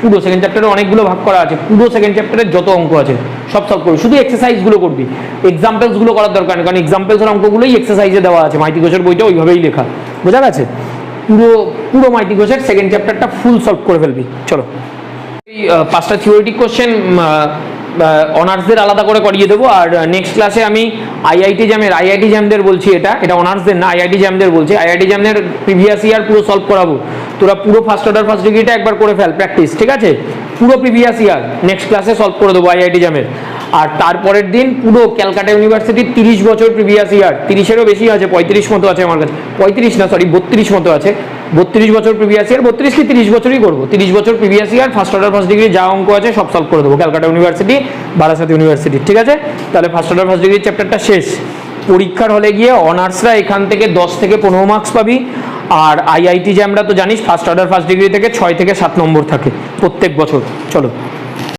পুরো সেকেন্ড চ্যাপ্টারে অনেকগুলো ভাগ করা আছে, পুরো সেকেন্ড চ্যাপ্টারের যত অঙ্ক আছে সব সলভ করবি, শুধু এক্সারসাইজগুলো করবি, এক্সাম্পলসগুলো করার দরকার নেই, কারণ এক্সাম্পলসের অঙ্কগুলোই এক্সারসাইজে দেওয়া আছে, মাইটি ঘোষের বইটা ওইভাবেই লেখা, বোঝা গেছে? পুরো মাইটি ঘোষের সেকেন্ড চ্যাপ্টারটা ফুল সলভ করে ফেলবি। চলো এই 5টা থিওরিটিক কোশ্চেন অনার্সদের আলাদা করে করিয়ে দেবো, আর নেক্সট ক্লাসে আমি আইআইটি জ্যামদের বলছি, এটা অনার্সদের না, আইআইটি জ্যামদের বলছি, আইআইটি জ্যামদের প্রিভিয়াস ইয়ার পুরো সলভ করাবো, তোরা পুরো ফার্স্ট অর্ডার ফার্স্ট ডিগ্রিটা একবার করে ফেল প্র্যাকটিস, ঠিক আছে? পুরো প্রিভিয়াস ইয়ার নেক্সট ক্লাসে সলভ করে দেবো আইআইটি জ্যামের। আর তারপরের দিন পুরো ক্যালকাটা ইউনিভার্সিটির 30 বছর প্রিভিয়াস ইয়ার, 30-এরও বেশি আছে, 35 মতো আছে আমার কাছে, 35 না সরি 32 মতো আছে, 32 বছর প্রিভিয়াস ইয়ার, 32 কি 30 বছরই করবো, 30 বছর previous year first order first degree যা অঙ্ক আছে সব সলভ করে দেবো, ক্যালকাটা ইউনিভার্সিটি, বারাসাত ইউনিভার্সিটি, ঠিক আছে? তাহলে ফার্স্ট অর্ডার ফার্স্ট ডিগ্রির চ্যাপ্টারটা শেষ। পরীক্ষার হলে গিয়ে অনার্সরা এখান থেকে 10 থেকে 15 মার্কস পাবি, আর আইআইটি জ্যামরা তো জানিস ফার্স্ট অর্ডার ফার্স্ট ডিগ্রি থেকে 6 থেকে 7 নম্বর থাকে প্রত্যেক বছর। চলো।